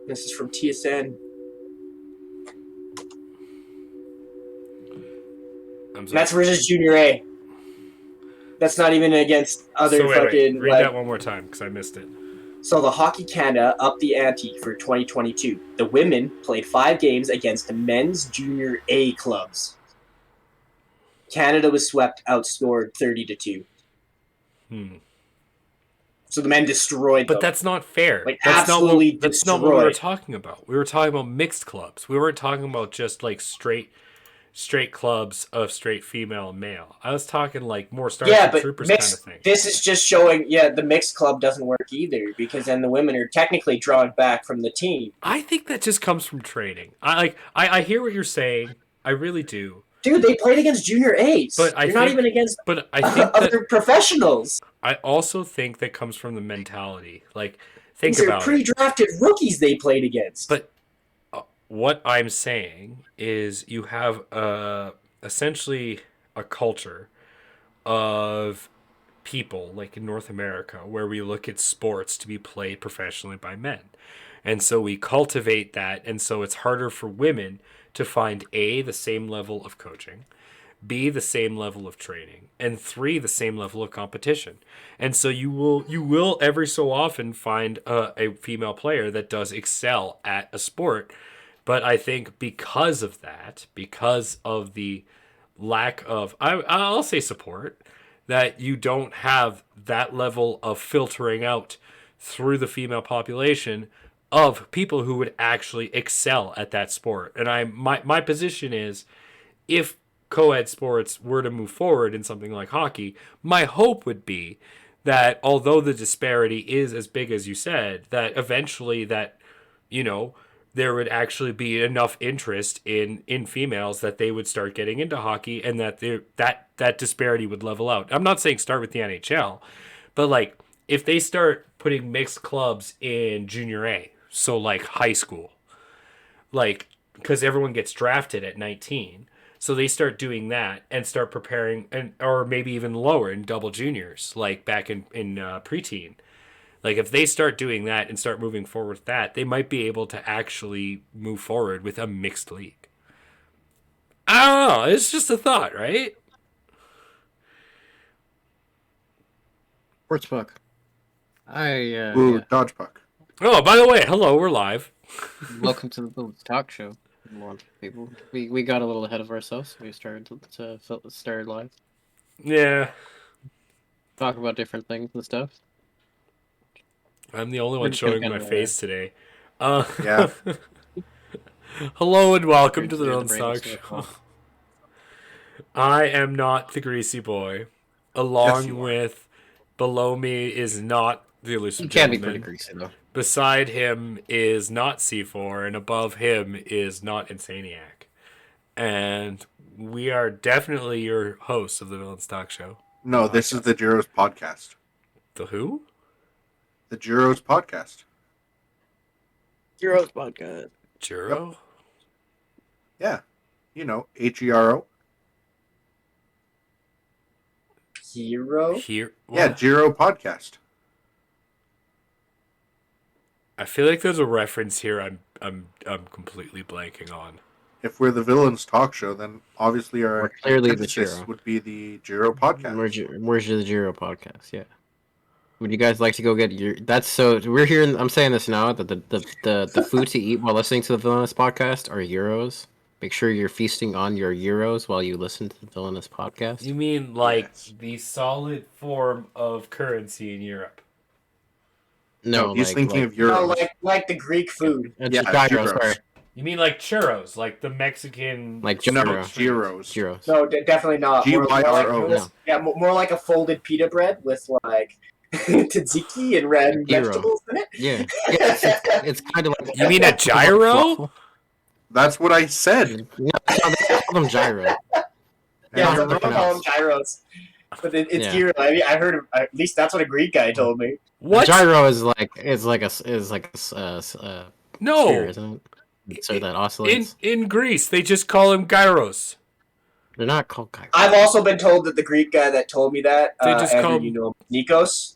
This is from TSN. That's versus Junior A. That's not even against other fucking. Read that one more time because I missed it. So the Hockey Canada upped the ante for 2022. The women played 5 games against the men's Junior A clubs. Canada was swept, outscored 30-2. So the men destroyed them. But that's not fair. Like, that's not what we were talking about. We were talking about mixed clubs. We weren't talking about just like straight clubs of straight female and male. I was talking like more Starship Troopers kind of thing. This is just showing, the mixed club doesn't work either because then the women are technically drawn back from the team. I think that just comes from training. I hear what you're saying. I really do. Dude, they played against Junior A's. But You're not even against other professionals. I also think that comes from the mentality. Like, think about it. These are pre-drafted rookies they played against. But what I'm saying is you have essentially a culture of people, like in North America, where we look at sports to be played professionally by men. And so we cultivate that, and so it's harder for women to find A, the same level of coaching, B, the same level of training, and 3, the same level of competition. And so you will every so often find a female player that does excel at a sport. But I think because of that, because of the lack of, I'll say support, that you don't have that level of filtering out through the female population of people who would actually excel at that sport. And my position is, if co-ed sports were to move forward in something like hockey, my hope would be that although the disparity is as big as you said, that eventually that, there would actually be enough interest in females that they would start getting into hockey, and that disparity would level out. I'm not saying start with the NHL, but like if they start putting mixed clubs in Junior A, so like high school, like because everyone gets drafted at 19, so they start doing that and start preparing, or maybe even lower in double juniors, like back in preteen. Like, if they start doing that and start moving forward with that, they might be able to actually move forward with a mixed league. I don't know. It's just a thought, right? Sportsbook. Dodge puck. Oh, by the way, hello, we're live. Welcome to the Villains Talk Show. People, we got a little ahead of ourselves. We started to start live. Yeah. Talk about different things and stuff. I'm the only one showing my face today. Yeah. Hello and welcome to the Villains Talk Show. I am not the Greasy Boi. Along with below me is not the Elusive Gentleman. He can be pretty greasy, though. Beside him is not C4, and above him is not Insanieac. And we are definitely your hosts of the Villains Talk Show. No, this is the Giro's podcast. The who? The Giro's podcast. Giro's podcast. Giro? Yep. Yeah. HERO. Hero? Yeah, Giro podcast. I feel like there's a reference here I'm completely blanking on. If we're the Villains Talk Show, then obviously our clearly emphasis would be the Giro podcast. Where's the Giro podcast? Yeah. Would you guys like to go get your? That's so. We're here. I'm saying this now that the food to eat while listening to the Villainous podcast are euros. Make sure you're feasting on your euros while you listen to the Villainous podcast. You mean like the solid form of currency in Europe? No, he's thinking of euros. No, like the Greek food. Yeah, gyros. Sorry. You mean like churros, like the Mexican... Like gyros. No, definitely not. Gyros. Yeah, more like a folded pita bread with like tzatziki and red vegetables in it. Yeah, it's kind of like... You mean a gyro? That's what I said. No, they call them gyro. Yeah, some people call them gyros. But it's gyro. I mean, I heard at least that's what a Greek guy told me. What? A gyro is like a no, sphere, isn't it? So that oscillates. In Greece, they just call them gyros. They're not called gyros. I've also been told that the Greek guy that told me that, they just Andrew, you know, Nikos.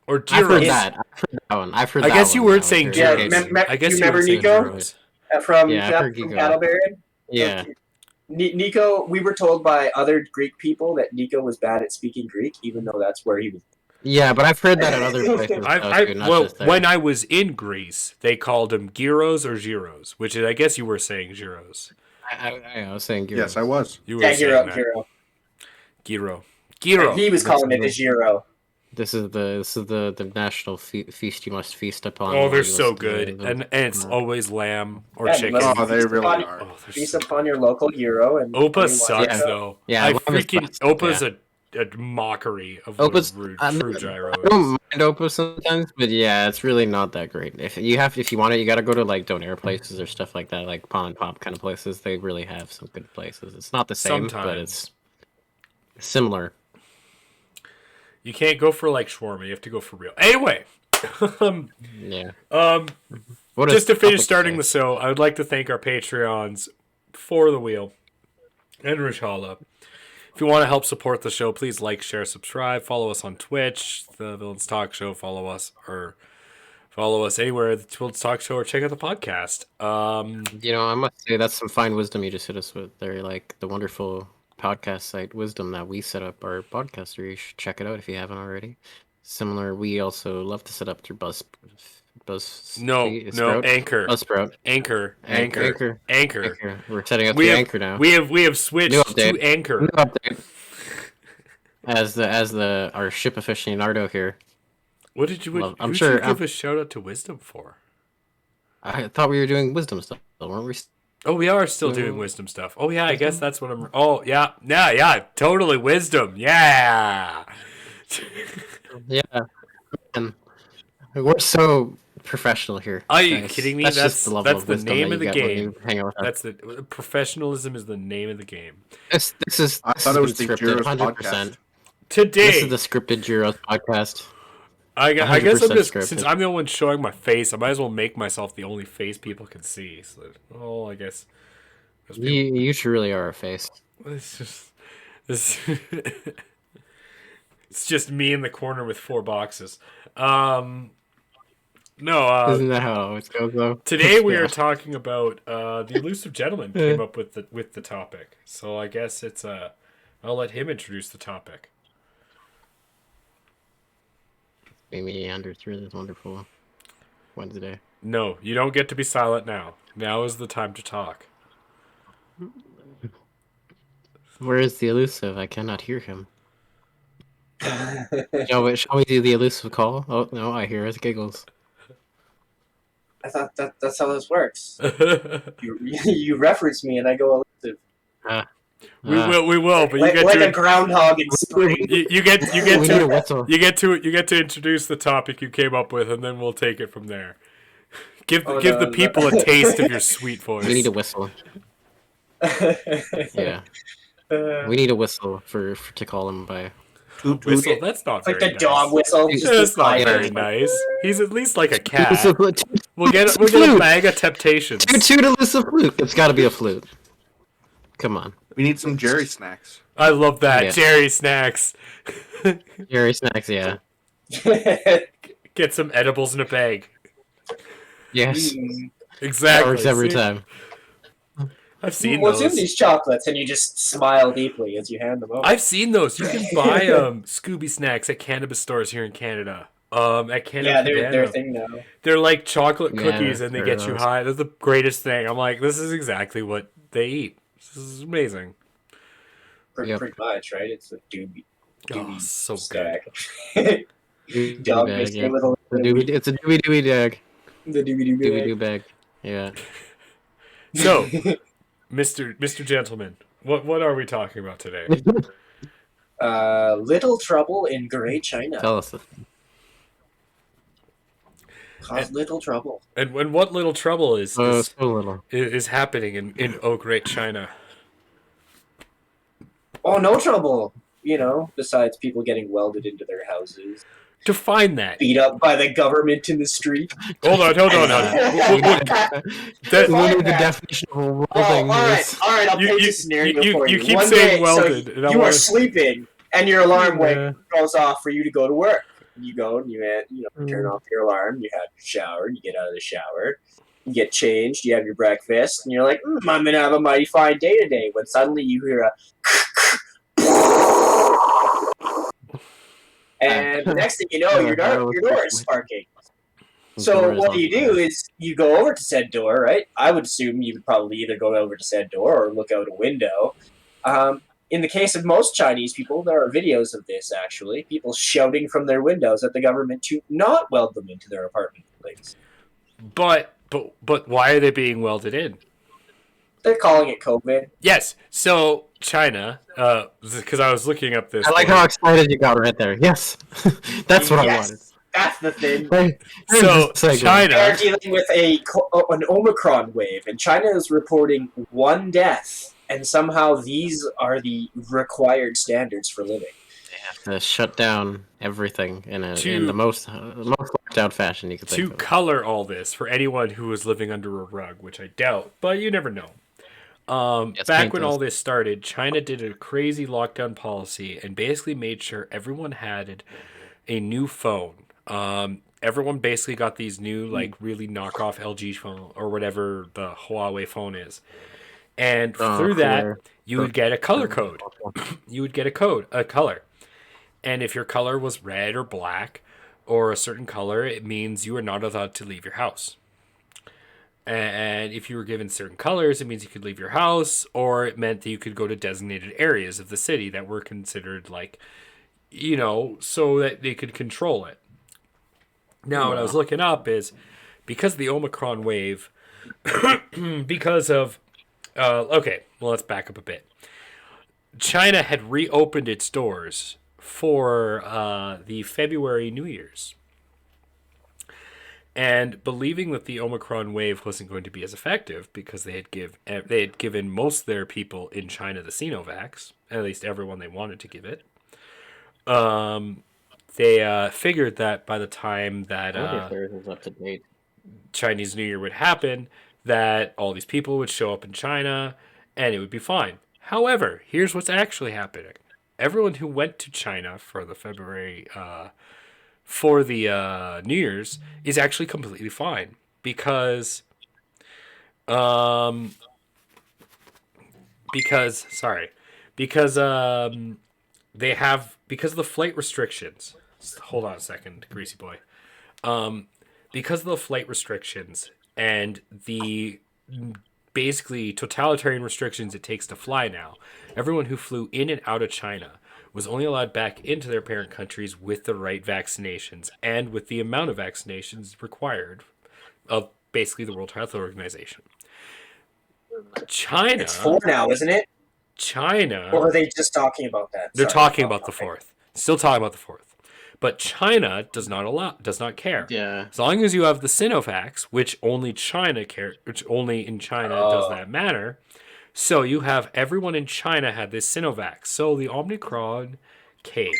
Or I've heard gyros. that. I've heard that one. I've heard I that guess you one. weren't saying Yeah, gyros. I guess you you remember weren't saying Nico gyros. from Yeah, I've heard from Gigo. Cattleberry? Yeah. Okay. Nico, we were told by other Greek people that Nico was bad at speaking Greek, even though that's where he was. Yeah, but I've heard that at other places too, not well, just there. when I was in Greece, they called them gyros or gyros, which is, I guess you were saying gyros. I was saying gyros. Yes, I was. You were Yeah, saying gyro. Gyro. He was calling it a gyro. This is the national feast you must feast upon. Oh, while they're you so listen to good, and it's always lamb or Yeah, you chicken. must Oh, they feast really upon- are. Oh, they're Feast so upon your local gyro and Opa sucks Yeah. though. Yeah, I lamb is freaking best, Opa's yeah. a mockery of Opa's what I true mean, gyro I is. don't mind Opa sometimes, but yeah, it's really not that great. If you want it, you gotta go to like donair places or stuff like that, like pawn and pop kind of places. They really have some good places. It's not the same, but Sometimes. it's similar. You can't go for like shawarma. You have to go for real. Anyway, Yeah. just What is to finish topic starting today? the show, I would like to thank our Patreons for the wheel and Rishala. If you want to help support the show, please like, share, subscribe. Follow us on Twitch, the Villains Talk Show. Follow us anywhere, the Villains Talk Show, or check out the podcast. I must say that's some fine wisdom you just hit us with. They're like the wonderful podcast site Wisdom that we set up our podcaster. You should check it out if you haven't already. Similar, we also love to set up through Buzz. Anchor. Buzzsprout. Anchor. We're setting up We the have Anchor now. we have switched New to update. Anchor. New update. As our ship aficionado here. What did you? Well, I'm who sure- did you give a shout out to Wisdom for? I thought we were doing wisdom stuff, weren't we? Oh, we are still doing wisdom stuff. Oh yeah, I guess that's what I'm. Oh yeah, totally wisdom. Yeah. Yeah. And we're so professional here. Are you guys. kidding me? That's That's just the level that's of the wisdom name that of the you get when game. you hang out with us. That's the professionalism is the name of the game. This is. I thought it was the scripted, Gyros 100%. podcast. Today, This is the scripted Gyros podcast. I guess I'm 100% just scripted. since I'm the one showing my face, I might as well make myself the only face people can see. So, I guess You truly are a face. it's just this. It's just me in the corner with 4 boxes. No. Isn't that how it always goes, though? Today we Yeah. are talking about the elusive gentleman came up with the topic. So I guess it's I'll let him introduce the topic. We meander through this wonderful Wednesday. No, you don't get to be silent now. Now is the time to talk. Where is the elusive? I cannot hear him. Shall we do the elusive call? Oh no, I hear his giggles. I thought that's how this works. You reference me and I go elusive. We will, but you Like, get like to a groundhog in spring. you get We need a to whistle. you get to introduce the topic you came up with, and then we'll take it from there. Give the people a taste of your sweet voice. We need a whistle. Yeah, we need a whistle to call him by. Toot, toot. Whistle. That's not Like very the dog nice. whistle. Yeah, just That's the not side. very nice. He's at least like a cat. Elusive- We'll get a flute. bag of temptations. Toot elusive flute. It's got to be a flute. Come on, We need some Jerry snacks. I love that. Yeah. Jerry snacks. Jerry snacks. Yeah. Get some edibles in a bag. Yes. Exactly. That works every See? time. I've seen What's in those. these chocolates? And you just smile deeply as you hand them over. I've seen those. You can buy Scooby snacks at cannabis stores here in Canada. At Canada, Yeah, they're Cabana. a thing now. They're like chocolate Yeah, cookies, and they there get are you those. high. That's the greatest thing. I'm like, this is exactly what they eat. This is amazing. Yep. Pretty much, right? It's a doobie Oh, so good. stack. Doobie Dog bag, biscuit yeah. with a It's a doobie bag. the doobie Doobie bag. doo bag. Yeah. So, Mr. Gentleman, what are we talking about today? Little Trouble in Great China. Tell us. Cause little trouble. And when what little trouble is So little. is happening in Oh Great China? Oh, no trouble. You know, besides people getting welded into their houses, Define that. beat up by the government in the street. Hold on. We That- need the definition of Oh, welding. all right, I'll paint a scenario for you. you keep One saying day, welded, so and I you wanna- are sleeping, and your alarm Yeah. goes off for you to go to work. you go and turn off your alarm. You have your shower. You get out of the shower. You get changed. You have your breakfast, and you're like, I'm gonna have a mighty fine day today. When suddenly you hear a and the next thing you know, your door is sparking. So what you do is you go over to said door, right? I would assume you would probably either go over to said door or look out a window. In the case of most Chinese people, there are videos of this, actually. People shouting from their windows at the government to not weld them into their apartment buildings. But why are they being welded in? They're calling it COVID. Yes. So China, because I was looking up this. I like how excited you got right there. Yes. That's what I wanted. That's the thing. So China, they're dealing with an Omicron wave, and China is reporting 1 death, and somehow these are the required standards for living. They have to shut down everything in the most locked out fashion you could think of. To color all this for anyone who was living under a rug, which I doubt, but you never know. Back when all this started, China did a crazy lockdown policy and basically made sure everyone had a new phone. Everyone basically got these new, like, really knockoff LG phone or whatever the Huawei phone is. And through that, you would get a color code. You would get a color. And if your color was red or black or a certain color, it means you are not allowed to leave your house. And if you were given certain colors, it means you could leave your house, or it meant that you could go to designated areas of the city that were considered, like, so that they could control it. Now, what I was looking up is because of the Omicron wave, because of, let's back up a bit. China had reopened its doors for the February New Year's. And believing that the Omicron wave wasn't going to be as effective because they had given most of their people in China the Sinovacs, at least everyone they wanted to give it. They figured that by the time that up to date. Chinese New Year would happen, that all these people would show up in China and it would be fine. However, here's what's actually happening. Everyone who went to China for the February New Year's is actually completely fine because of the flight restrictions. Hold on a second, Greasy Boy. Because of the flight restrictions and the basically totalitarian restrictions it takes to fly now, everyone who flew in and out of China was only allowed back into their parent countries with the right vaccinations and with the amount of vaccinations required of basically the World Health Organization. China... It's 4 now, isn't it? China... Or are they just talking about that? They're talking about the 4th. Still talking about the 4th. But China does not care. Yeah. As long as you have the Sinovacs, which only in China does that matter. So you have everyone in China had this Sinovac. So the Omicron came.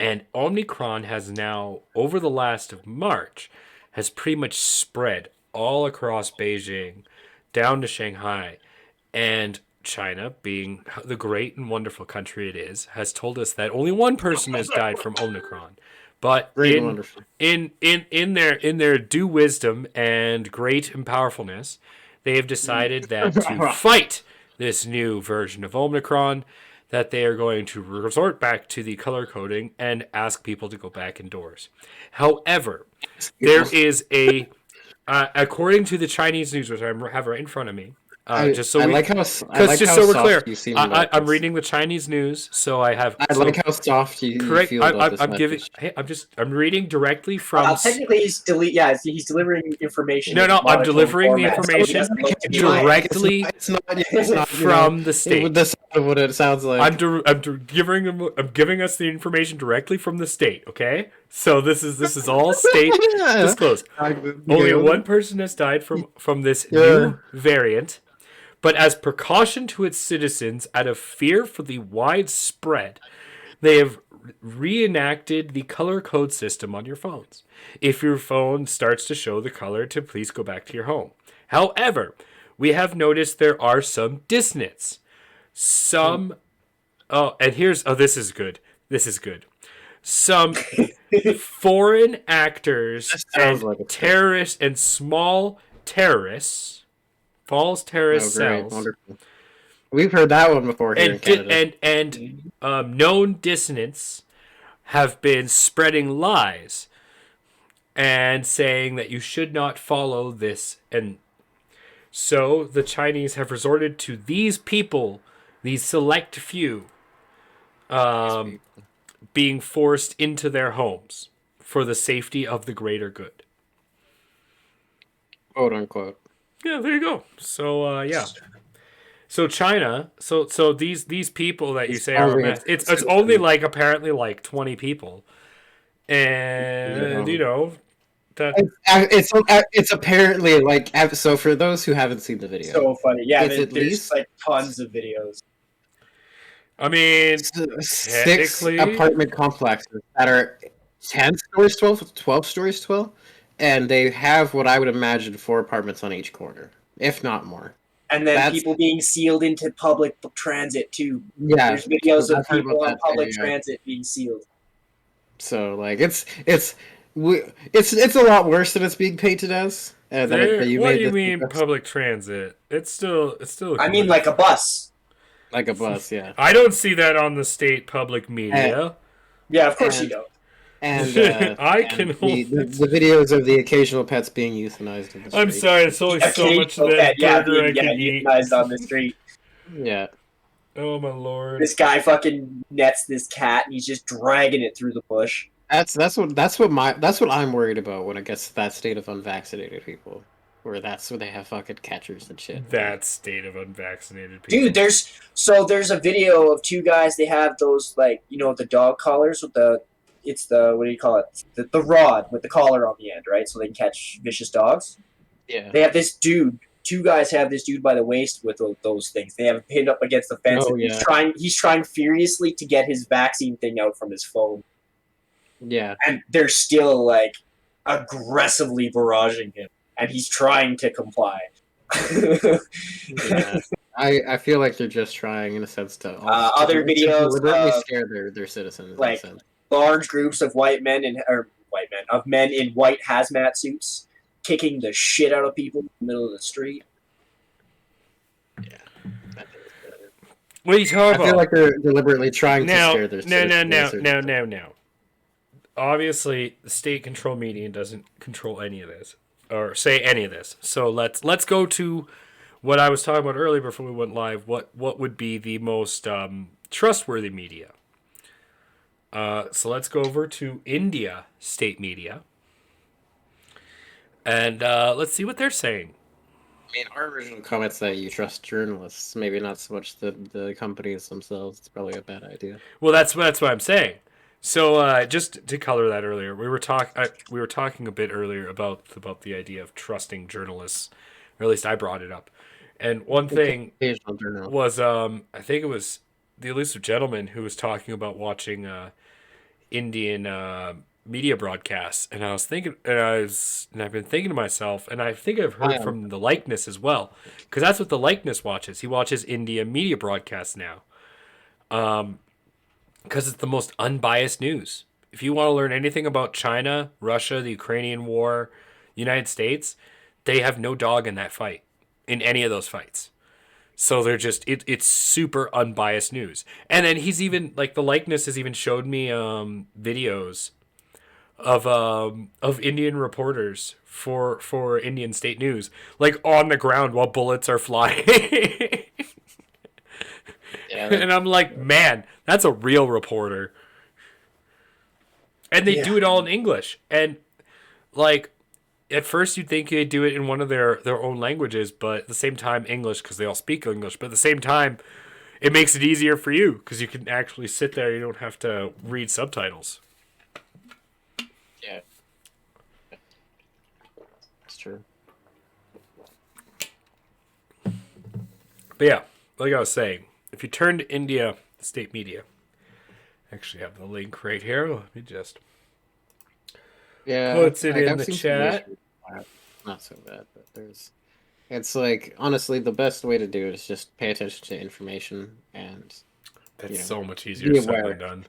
And Omicron has now, over the last of March, has pretty much spread all across Beijing, down to Shanghai. And China, being the great and wonderful country it is, has told us that only one person has died from Omicron. But in their due wisdom and great and powerfulness, they have decided that to fight this new version of Omicron, that they are going to resort back to the color coding and ask people to go back indoors. However, there is according to the Chinese news, which I have right in front of me, I'm reading the Chinese news, so I have. I like how soft you feel about this message. I'm reading directly from. Technically, he's delivering information. No, I'm delivering the information directly from the state. That's what it sounds like. I'm giving us the information directly from the state. Okay, so this is all state disclosed. Only one person has died from this new variant. But as precaution to its citizens, out of fear for the widespread, they have reenacted the color code system on your phones. If your phone starts to show the color, to please go back to your home. However, we have noticed there are some dissonance. This is good. Some foreign actors That sounds and like a terrorists and small terrorists, false terrorist Oh, great, cells, wonderful. We've heard that one before here in Canada. known dissidents have been spreading lies and saying that you should not follow this. And so the Chinese have resorted to these people, these select few, being forced into their homes for the safety of the greater good. Quote unquote. Yeah, there you go. So yeah. So China, so these people that you It's say are a only a mess. It's only like apparently like 20 people. And Yeah. you know that It's apparently like so for those who haven't seen the video, So funny. Yeah, it's at there's least like tons of videos. I mean, 6 technically, apartment complexes that are 10 stories, 12 stories, 12, and they have what I would imagine 4 apartments on each corner, if not more. And then That's people being sealed into public transit too. yeah. There's videos of I've heard people about on that public too, yeah. transit being sealed. So like it's a lot worse than it's being painted as. That you what do made you this mean public transit? It's still I mean, like a bus. like a bus, yeah. I don't see that on the state public media. Yeah, of course And- you don't. And I and can the, hold the videos of the occasional pets being euthanized in the street. I'm sorry, it's only so much of Occasional that pet, yeah, burger I being can eat. euthanized on the street. Yeah. Oh my lord. This guy fucking nets this cat and he's just dragging it through the bush. That's what I'm worried about when it gets to that state of unvaccinated people, where that's where they have fucking catchers and shit. That state of unvaccinated people. Dude, there's a video of 2 guys. They have those, like, you know, the dog collars with the what do you call it? The rod with the collar on the end, right? So they can catch vicious dogs. Yeah. They have this dude. 2 guys have this dude by the waist with those things. They have him pinned up against the fence. Oh, And yeah. he's trying furiously to get his vaccine thing out from his phone, Yeah. and they're still like aggressively barraging him, and he's trying to comply. Yeah. I feel like they're just trying, in a sense, to Other to videos deliberately of, scare their citizens. like, in a sense. large groups of men in white hazmat suits kicking the shit out of people in the middle of the street. What are you talking about? I feel like they're deliberately trying to Now, scare their citizens. no. Obviously, the state-controlled media doesn't control any of this or say any of this. So let's go to what I was talking about earlier before we went live. What would be the most trustworthy media? So let's go over to India state media, and let's see what they're saying. I mean, our original comments that you trust journalists, maybe not so much the companies themselves. It's probably a bad idea. Well, that's what I'm saying. So just to color that earlier, we were talking a bit earlier about the idea of trusting journalists, or at least I brought it up. And one thing Occasional journal. was I think it was the Elusive Gentleman who was talking about watching Indian media broadcasts, and I was thinking, and I've been thinking to myself, and I think I've heard from the Likeness as well, because that's what the Likeness watches. He watches India media broadcasts now, because it's the most unbiased news. If you want to learn anything about China, Russia, the Ukrainian war, United States, they have no dog in that fight, in any of those fights. So they're just it's super unbiased news. And then he's even like the Likeness has even showed me videos of Indian reporters for Indian state news, like on the ground while bullets are flying. Yeah, And I'm like, man, that's a real reporter. And they do it all in English. And like at first you'd think they'd do it in one of their own languages, but at the same time English, because they all speak English. But at the same time, it makes it easier for you because you can actually sit there. You don't have to read subtitles. yeah, it's true. But yeah, like I was saying, if you turn to India state media, I actually have the link right here. Let me just Yeah, puts it like, in I've the seen some chat. issues. Not so bad, but there's. It's like honestly, the best way to do it is just pay attention to information and That's you know, so much easier be said aware. than done.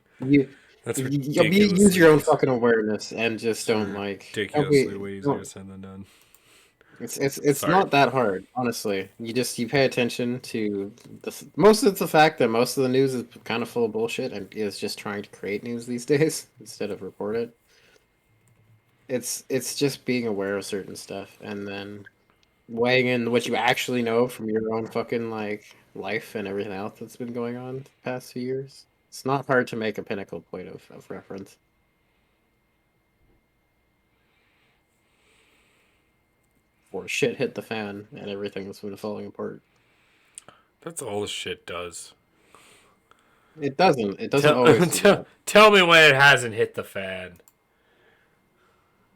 That's Use ridiculously your own easy. fucking awareness and just It's don't like. Don't ridiculously be. way easier Don't, said than done. it's Sorry. not that hard, honestly. You pay attention to most of the fact that most of the news is kind of full of bullshit and is just trying to create news these days instead of report it. It's just being aware of certain stuff and then weighing in what you actually know from your own fucking like life and everything else that's been going on the past few years. It's not hard to make a pinnacle point of reference. Or shit hit the fan and everything has been falling apart. That's all this shit does. It doesn't. It doesn't Tell, always do that. tell me when it hasn't hit the fan.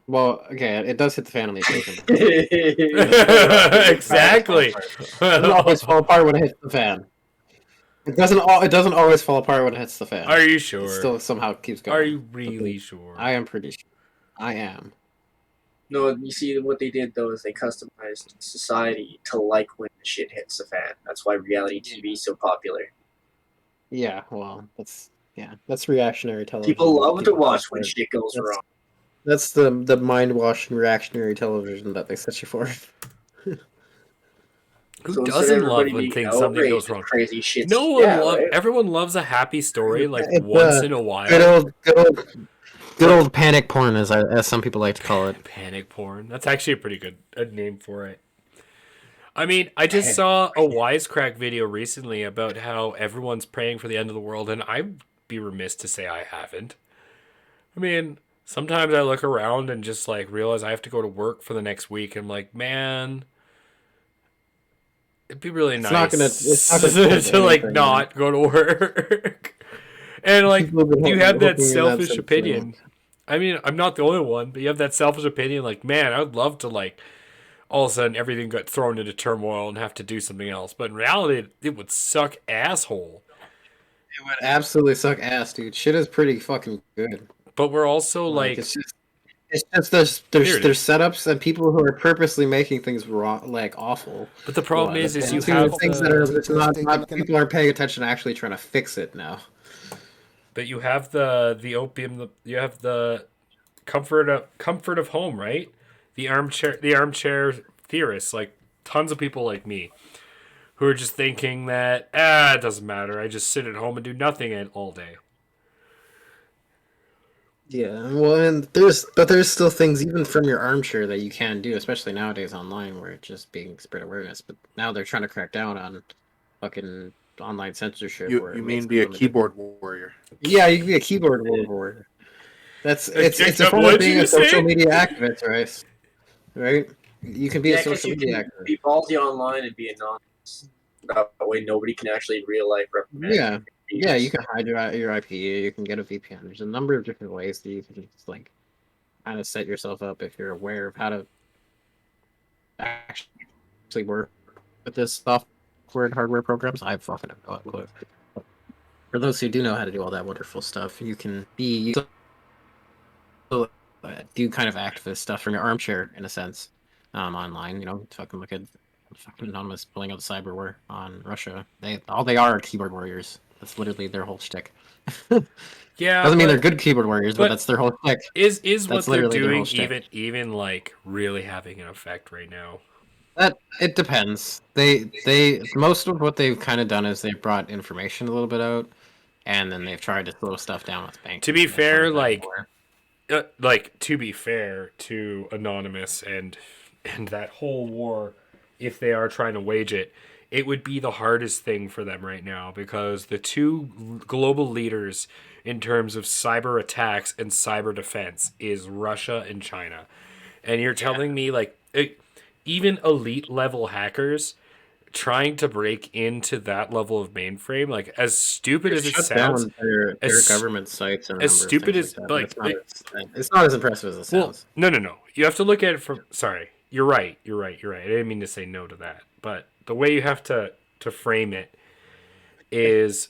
Well, okay, it does hit the fan on the occasion. Exactly. It doesn't always fall apart when it hits the fan. It doesn't always fall apart when it hits the fan. Are you It sure? still somehow keeps going. Are you really sure? I am pretty sure. I am. No, you see what they did though is they customized society to like when the shit hits the fan. That's why reality TV is so popular. Yeah, well, that's reactionary television. People love to watch when prefer- shit goes that's, wrong. That's the mind washing reactionary television that they set you for. Who So instead of doesn't love everybody when being something outraged goes and wrong? crazy shit. No one yeah, love. right? Everyone loves a happy story like It's, once in a while. good old panic porn, as some people like to call it. Panic porn. That's actually a pretty good name for it. I mean, I just saw a wisecrack video recently about how everyone's praying for the end of the world, and I'd be remiss to say I haven't. I mean, sometimes I look around and just like realize I have to go to work for the next week, and I'm like, man, it'd be really nice It's not gonna to like anything, not go to work. And like, you have that selfish opinion. I mean, I'm not the only one, but you have that selfish opinion. Like, man, I would love to like all of a sudden everything got thrown into turmoil and have to do something else. But in reality, it would suck asshole. It would absolutely suck ass, dude. Shit is pretty fucking good. But we're also like it's just there's setups and people who are purposely making things wrong, like awful. but the problem One. is And you two, have things that are it's not people aren't paying attention to actually trying to fix it now. but you have the opium. You have the comfort of home, right? The armchair theorists, like tons of people like me, who are just thinking that it doesn't matter. I just sit at home and do nothing all day. Yeah, well, and there's still things even from your armchair that you can do, especially nowadays online, where it's just being spread awareness. But now they're trying to crack down on fucking online censorship. You where it you makes mean be a limited- keyboard warrior? Yeah, you can be a keyboard warrior. It's a form What of did being you a social say? media activist, right? Right? You can be Yeah, a I guess social you media can activist. be ballsy online and be anonymous. That way, nobody can actually in real life reprimand. Yeah, you. yeah, you can hide your IP. You can get a VPN. There's a number of different ways that you can just like kind of set yourself up if you're aware of how to actually work with this software and hardware programs. I fucking have no clue. For those who do know how to do all that wonderful stuff, you can do kind of activist stuff from your armchair in a sense, online. You know, fucking look at fucking anonymous pulling out the cyberware on Russia. They are keyboard warriors. That's literally their whole shtick. Yeah, Doesn't mean they're good keyboard warriors, but but that's their whole shtick. is what That's they're literally their whole doing shtick. even like really having an effect right now? That it depends. They most of what they've kind of done is they've brought information a little bit out, and then they've tried to slow stuff down with banking. To be and stuff fair, that. to be fair to Anonymous and that whole war, if they are trying to wage it, it would be the hardest thing for them right now because the two global leaders in terms of cyber attacks and cyber defense is Russia and China. And you're telling me even elite level hackers trying to break into that level of mainframe, like as stupid as it Shut sounds, down their as government sites and a as number of stupid things as like that. But like it's not as impressive as it well, sounds. no. You have to look at it from. Sorry, you're right. I didn't mean to say no to that, but the way you have to frame it is.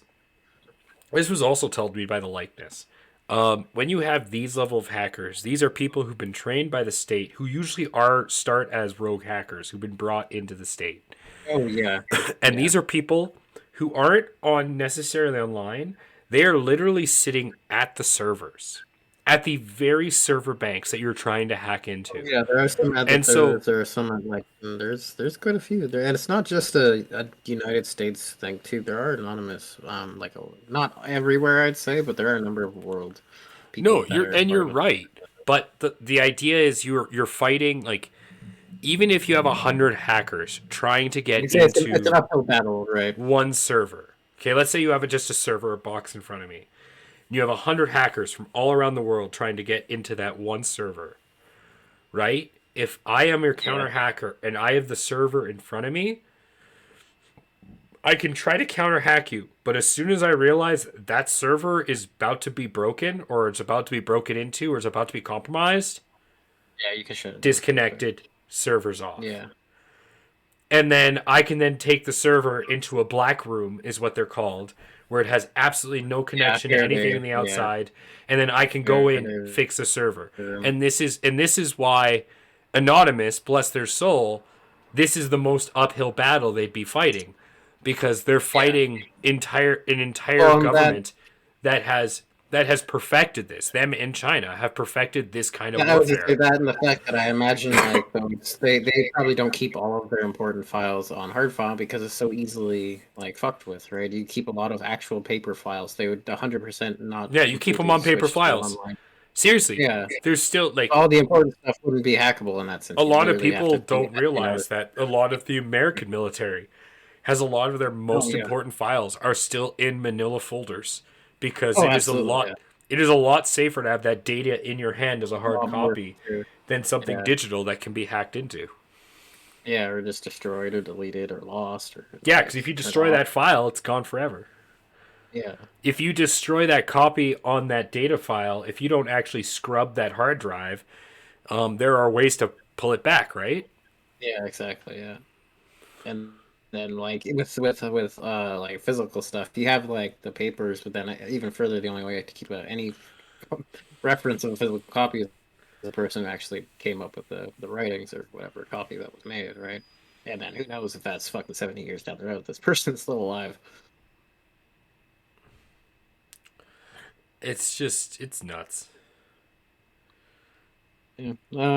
This was also told me by the likeness. When you have these level of hackers, these are people who've been trained by the state, who usually start as rogue hackers, who've been brought into the state, Oh yeah, and these are people who aren't on necessarily online. They are literally sitting at the servers, at the very server banks that you're trying to hack into. Yeah, there are some at the And so, third. There are some at like there's quite a few there, and it's not just a United States thing too. There are anonymous, not everywhere I'd say, but there are a number of world no, people that are you're part of it. right. But the idea is you're fighting, like, even if you have 100 hackers trying to get You say it's an into uphill battle, right? one server. Okay, let's say you have just a server, a box in front of me. You have 100 hackers from all around the world trying to get into that one server, right? If I am your Yeah. counter hacker and I have the server in front of me, I can try to counter hack you. But as soon as I realize that server is about to be broken, or it's about to be broken into, or it's about to be compromised, Yeah, you can shut it down. disconnected, servers off. Yeah. And then I can then take the server into a black room, is what they're called, where it has absolutely no connection to anything in the outside, and then I can go in, fix the server. And this is why Anonymous, bless their soul, this is the most uphill battle they'd be fighting, because they're fighting an entire government that has perfected this. Them in China have perfected this kind of I would just say warfare. that, and the fact that I imagine like they probably don't keep all of their important files on hard file because it's so easily like fucked with, right? You keep a lot of actual paper files. They would 100% not. Yeah, you keep them on paper switch to files. online. Seriously, Yeah, there's still, like, all the important stuff wouldn't be hackable in that sense. a You lot of literally have people to don't think in order. realize that a lot of the American military has a lot of their Oh most yeah. important files are still in manila folders, because Oh, it is a absolutely. lot Yeah. it is a lot safer to have that data in your hand as a A hard lot more copy secure. than something Yeah. digital that can be hacked into. Yeah, or just destroyed or deleted or lost or Yeah, like because if you turned destroy off. that file, it's gone forever. Yeah. If you destroy that copy on that data file, if you don't actually scrub that hard drive, there are ways to pull it back, right? Yeah, exactly. Yeah. And then like with like physical stuff, you have like the papers, but then even further, the only way to keep any reference of a physical copy is the person who actually came up with the writings or whatever copy that was made, right? And then who knows if that's fucking 70 years down the road, this person's still alive. It's nuts. Yeah,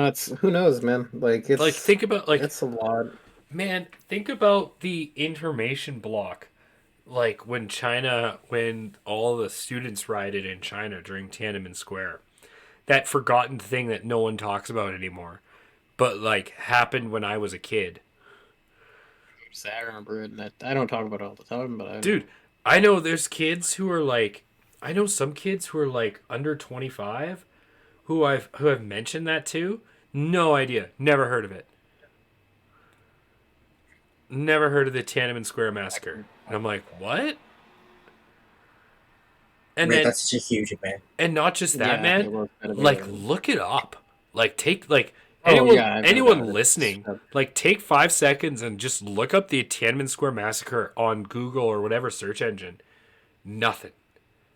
it's who knows, man. Like Like, think about, like, it's a lot. man, think about the information block. Like, when all the students rioted in China during Tiananmen Square. That forgotten thing that no one talks about anymore. But, like, happened when I was a kid. I remember it. And I don't talk about it all the time, but I know. Dude, I know there's kids who are like, I know some kids who are like under 25 who have mentioned that to. No idea. Never heard of it. Never heard of the Tiananmen Square massacre. And I'm like, "What?" And Man, then, that's such a huge event. and not just that, Yeah, man. it was kind of Like, look it up. Like, Oh yeah, I've read anyone about it. listening, like, take 5 seconds and just look up the Tiananmen Square massacre on Google or whatever search engine. Nothing.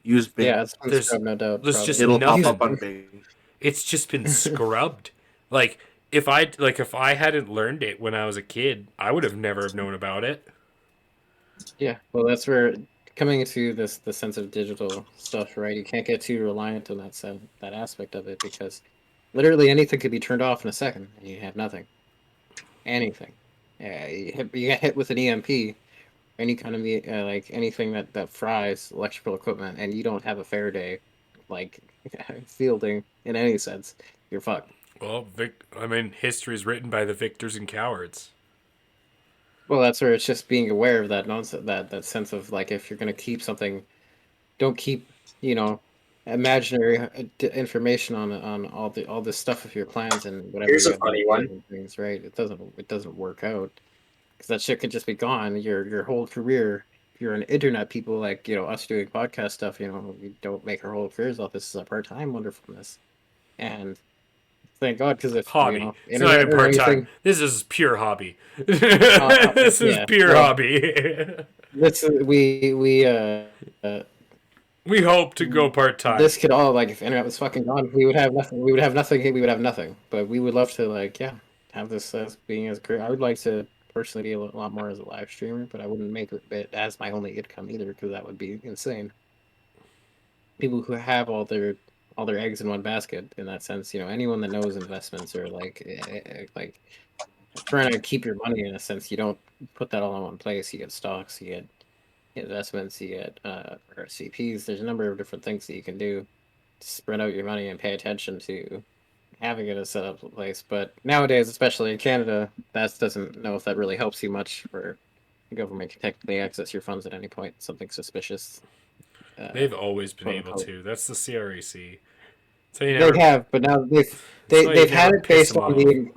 Use Bing. Yeah, it's been There's- scrubbed, no doubt. there's probably. just It'll pop nothing. up on Bing. It's just been scrubbed. Like, if I hadn't learned it when I was a kid, I would have never have known about it. Yeah, well, that's where coming into the sense of digital stuff, right? You can't get too reliant on that aspect of it because literally anything could be turned off in a second and you have nothing. Anything. Yeah, you get hit with an EMP, any kind of like anything that fries electrical equipment, and you don't have a Faraday like fielding in any sense, you're fucked. Well, I mean, history is written by the victors and cowards. Well, that's where it's just being aware of that nonsense, that sense of like if you're gonna keep something, don't keep you know imaginary information on all this stuff of your plans and whatever Here's you a have funny done one. and things, right? It doesn't work out because that shit could just be gone. Your whole career. If you're an internet people like us doing podcast stuff, we don't make our whole careers off this is a part time wonderfulness, and thank God because if Hobby. It's not internet even or part time. anything, This is pure hobby. This is yeah, pure well, hobby. this We hope to go part time. this could all like if internet was fucking gone, we would have nothing. We would have nothing. We would have nothing. But we would love to have this as being as a career. I would like to personally be a lot more as a live streamer, but I wouldn't make it as my only income either because that would be insane. people who have all their eggs in one basket in that sense. Anyone that knows investments or like trying to keep your money in a sense, you don't put that all in one place. You get stocks, you get investments, you get RCPs. There's a number of different things that you can do to spread out your money and pay attention to having it a set up place. But nowadays, especially in Canada, that doesn't know if that really helps you much. For the government can technically access your funds at any point. Something suspicious. They've always been quote able unquote. to. That's the CREC. So you They never. have, but now So you they've never had it piss based them on off. the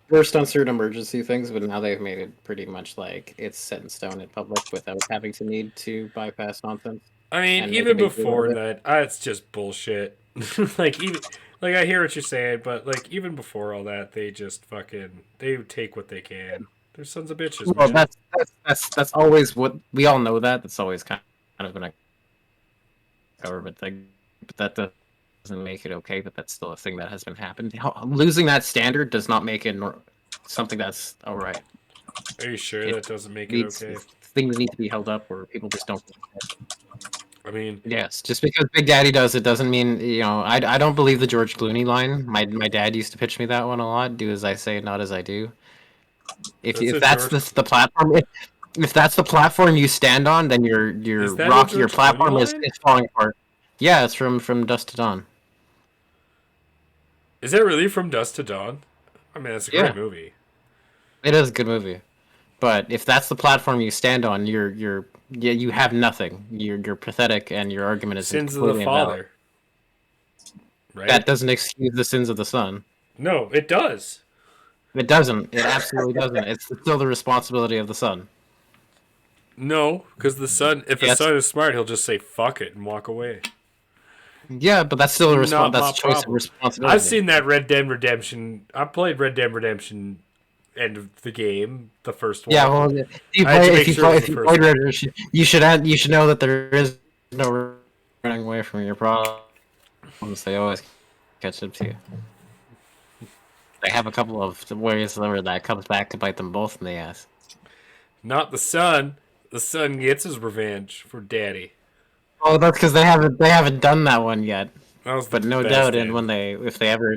first on certain emergency things, but now they've made it pretty much like it's set in stone in public without having to need to bypass nonsense I mean, and make a even big deal out before of it. that, it's just bullshit. Even I hear what you're saying, but even before all that, they just fucking they take what they can. They're sons of bitches, Well, man. that's always what we all know. That's always kind of been a government thing, but that doesn't make it okay. But that's still a thing that has been happened. Losing that standard does not make it something that's all right. Are you sure It that doesn't make it needs okay? things need to be held up, or people just don't. I mean, Yes, just because Big Daddy does it doesn't mean I don't believe the George Clooney line. My dad used to pitch me that one a lot. Do as I say, not as I do. If that's if a that's George. the platform, if that's the platform you stand on, then Is that a your George Clooney platform is line? falling apart. Yeah, it's from Dust to Dawn. Is that really from Dust to Dawn? I mean, that's a great Yeah, movie. it is a good movie. But if that's the platform you stand on, yeah, you have nothing. You're pathetic, and your argument is Sins of the completely invalid. Father, right? That doesn't excuse the sins of the son. No, it does. It doesn't. It absolutely doesn't. It's still the responsibility of the son. No, because the son, if a Yes. son is smart, he'll just say "fuck it" and walk away. Yeah, but that's still Not that's my a choice of problem. I've responsibility. seen that Red Dead Redemption. I played Red Dead Redemption end of the game, the first Yeah, one. well, I had to make sure it was if the you first played one. Red Dead, you should know that there is no running away from your problems. They always catch up to you. They have a couple of ways where that comes back to bite them both in the ass. Not the son. The son gets his revenge for daddy. Oh, that's because they haven't done that one yet. That was the But no best doubt, and end. if they ever,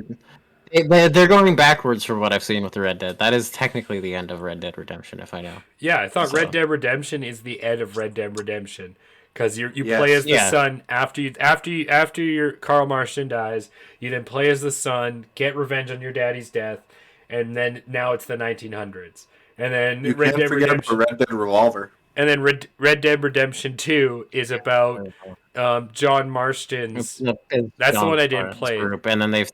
they're going backwards from what I've seen with the Red Dead. That is technically the end of Red Dead Redemption, if I know. Yeah, I thought Red So Dead Redemption is the end of Red Dead Redemption because you play as Yes. the yeah, son after your Carl Marston dies. You then play as the son, get revenge on your daddy's death, and then now it's the 1900s. And then You can't forget about Red Dead Revolver. Red Dead Redemption 2 is about John Marston's. it's That's the John one I didn't Marston's play. group, and then they've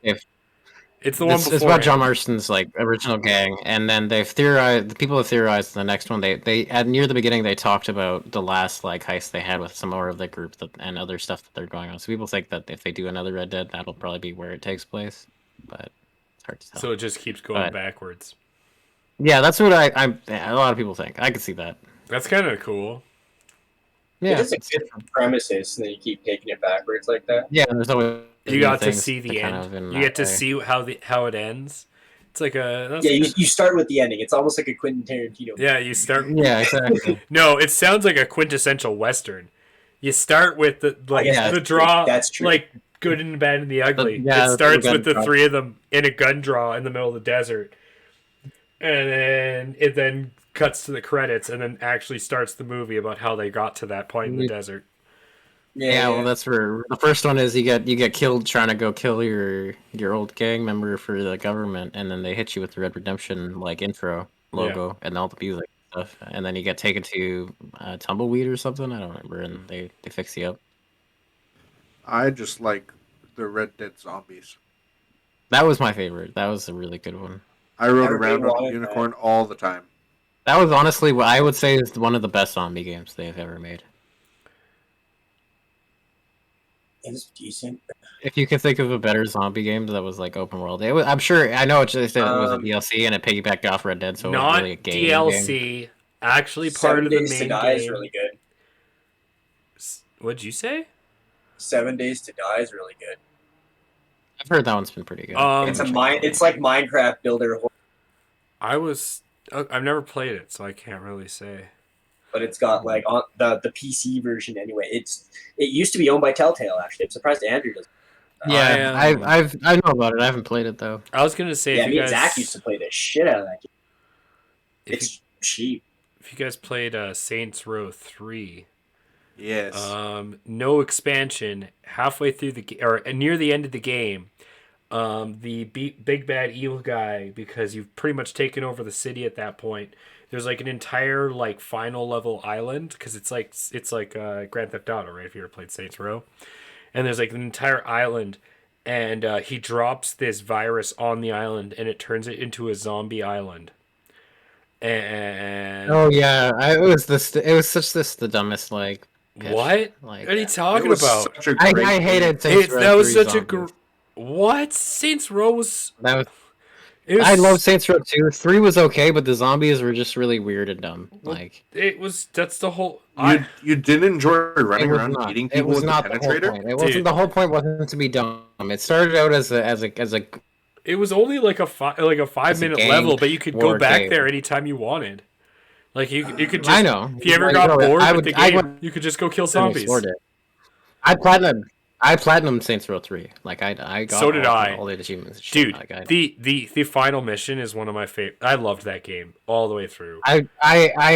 It's the one it's about John beforehand. Marston's like original gang, and then they've theorized. The people have theorized the next one. They at near the beginning they talked about the last like heist they had with some more of the group and other stuff that they're going on. So people think that if they do another Red Dead, that'll probably be where it takes place, but it's hard to tell. So it just keeps going But backwards. yeah, that's what a lot of people think. I can see that. That's kind of cool. It Yeah, is a good premises, and then you keep taking it backwards like that. yeah. There's always You new got to things see the kind end. of in You that get to way. see how it ends. It's like a that's Yeah, like you start with the ending. It's almost like a Quentin Tarantino. yeah. You start. Yeah, exactly. No, it sounds like a quintessential western. You start with the I guess Yeah. the draw, that's true. like good and the bad and the ugly. Yeah, It the starts gun with the draw. three of them in a gun draw in the middle of the desert, and then it then cuts to the credits, and then actually starts the movie about how they got to that point in the desert. Yeah, well, that's where the first one is. You get killed trying to go kill your old gang member for the government, and then they hit you with the Red Redemption like intro logo and all the music and stuff, and then you get taken to Tumbleweed or something. I don't remember, and they fix you up. I just like the Red Dead Zombies. That was my favorite. That was a really good one. I rode Everybody around on a wanted unicorn all the time. That was honestly what I would say is one of the best zombie games they've ever made. It was decent. If you can think of a better zombie game that was like open world, I'm sure I know it just it was a DLC and it piggybacked off Red Dead, so it was Not really a game. DLC, actually part 7 of the Days to main Die game. is really good. What'd you say? 7 Days to Die is really good. I've heard that one's been pretty good. It's like Minecraft builder, I've never played it, so I can't really say. but it's got like on the PC version anyway. It used to be owned by Telltale. Actually, I'm surprised Andrew doesn't. Yeah, I know about it. I haven't played it though. I was gonna say, Yeah, if you me guys, and Zach used to play the shit out of that game. It's cheap. if you guys played Saints Row 3, Yes. no expansion, halfway through or near the end of the game, the big bad evil guy, because you've pretty much taken over the city at that point. There's like an entire like final level island, because it's like Grand Theft Auto, right? If you ever played Saints Row, and there's like an entire island, and he drops this virus on the island, and it turns it into a zombie island. And Oh yeah, it was the dumbest like. Pitch. What? Like, what are you talking It was about? such a great I hated game. Saints Row. That was 3 such zombies. what? Saints Row was. That was. It was I loved Saints Row 2. 3 was okay, but the zombies were just really weird and dumb. Like it was. That's the whole. You did enjoy running around not. eating It people was with not the the whole penetrator? point. It wasn't the whole point. Wasn't to be dumb. It started out as a. It was only like a 5-minute gang level, but you could go war back game. there anytime you wanted. Like you could just. I know. If you ever Like, got no, bored I with would- the I game, would- you could just go kill I zombies. explored it. I platinum Saints Row 3. Like I got So did I. all the achievements. And shit. Dude, Like, the final mission is one of my favorite. I loved that game all the way through. I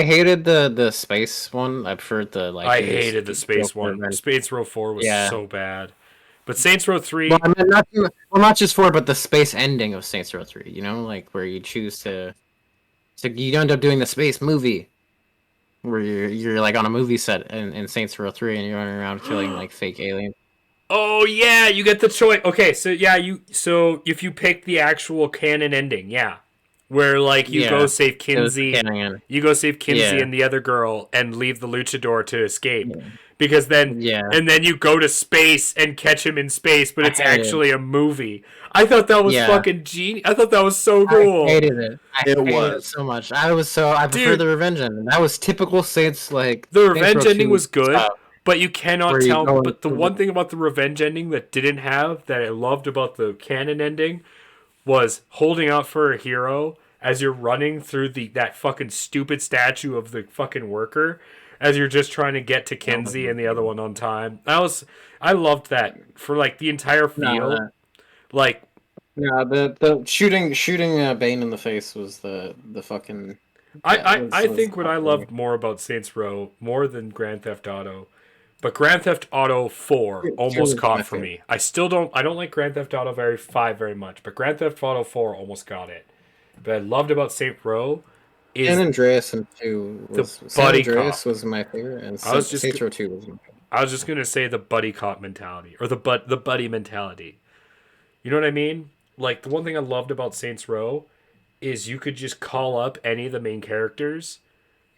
hated the space one. I preferred the like. I you just hated the go space for it, one. man. Space Row 4 was Yeah. so bad. But Saints Row 3, Well, I mean, not just for, but the space ending of Saints Row 3. You know, like where you choose to you end up doing the space movie, where you're like on a movie set in Saints Row 3, and you're running around killing like fake aliens. oh yeah, you get the choice. Okay, so yeah, so if you pick the actual canon ending, yeah, where like you Yeah, go save It was Kinsey, canon. you go save Kinsey Yeah. and the other girl, and leave the luchador to escape, because then Yeah. and then you go to space and catch him in space, but I it's hated it. actually a movie. I thought that was Yeah. fucking genius. I thought that was so cool. I hated it. I It hated was. it so much. I prefer Dude. the revenge ending. That was typical Saints like. The Saints revenge Row ending 2 was good, style. but you cannot Where you tell. go But the into one the- thing about the revenge ending that didn't have, that I loved about the canon ending, was holding out for a hero as you're running through that fucking stupid statue of the fucking worker, as you're just trying to get to Kinsey and the other one on time. I loved that for like the entire feel. Like No, the shooting Bane in the face was the fucking. I was think what I fucking- loved more about Saints Row, more than Grand Theft Auto, but Grand Theft Auto 4 Two almost was my caught for favorite. me. I don't like Grand Theft Auto 5 very much, but Grand Theft Auto 4 almost got it. But I loved about Saints Row is San Andreas and 2 was San buddy Andreas cop. was my favorite, and I was just Saints Row 2 was my favorite. I was just gonna say the buddy cop mentality, or the buddy mentality. You know what I mean? Like the one thing I loved about Saints Row is you could just call up any of the main characters,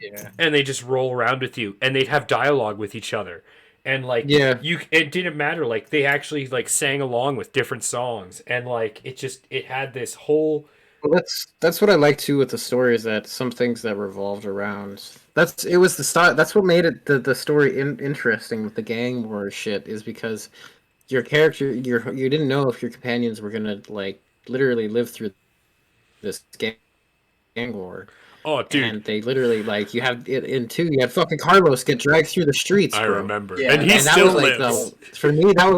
Yeah. and they just roll around with you, and they'd have dialogue with each other, and like Yeah. it didn't matter. Like they actually like sang along with different songs, and like it had this whole. Well, that's what I like too with the story, is that some things that revolved around. It was the style. That's what made it the story interesting with the gang war shit, is because your character you didn't know if your companions were gonna like literally live through this gang war. Oh, dude, And they literally like you have it in 2. You had fucking Carlos get dragged through the streets. I bro. remember, Yeah, and he And that still was, like, lives. for me, that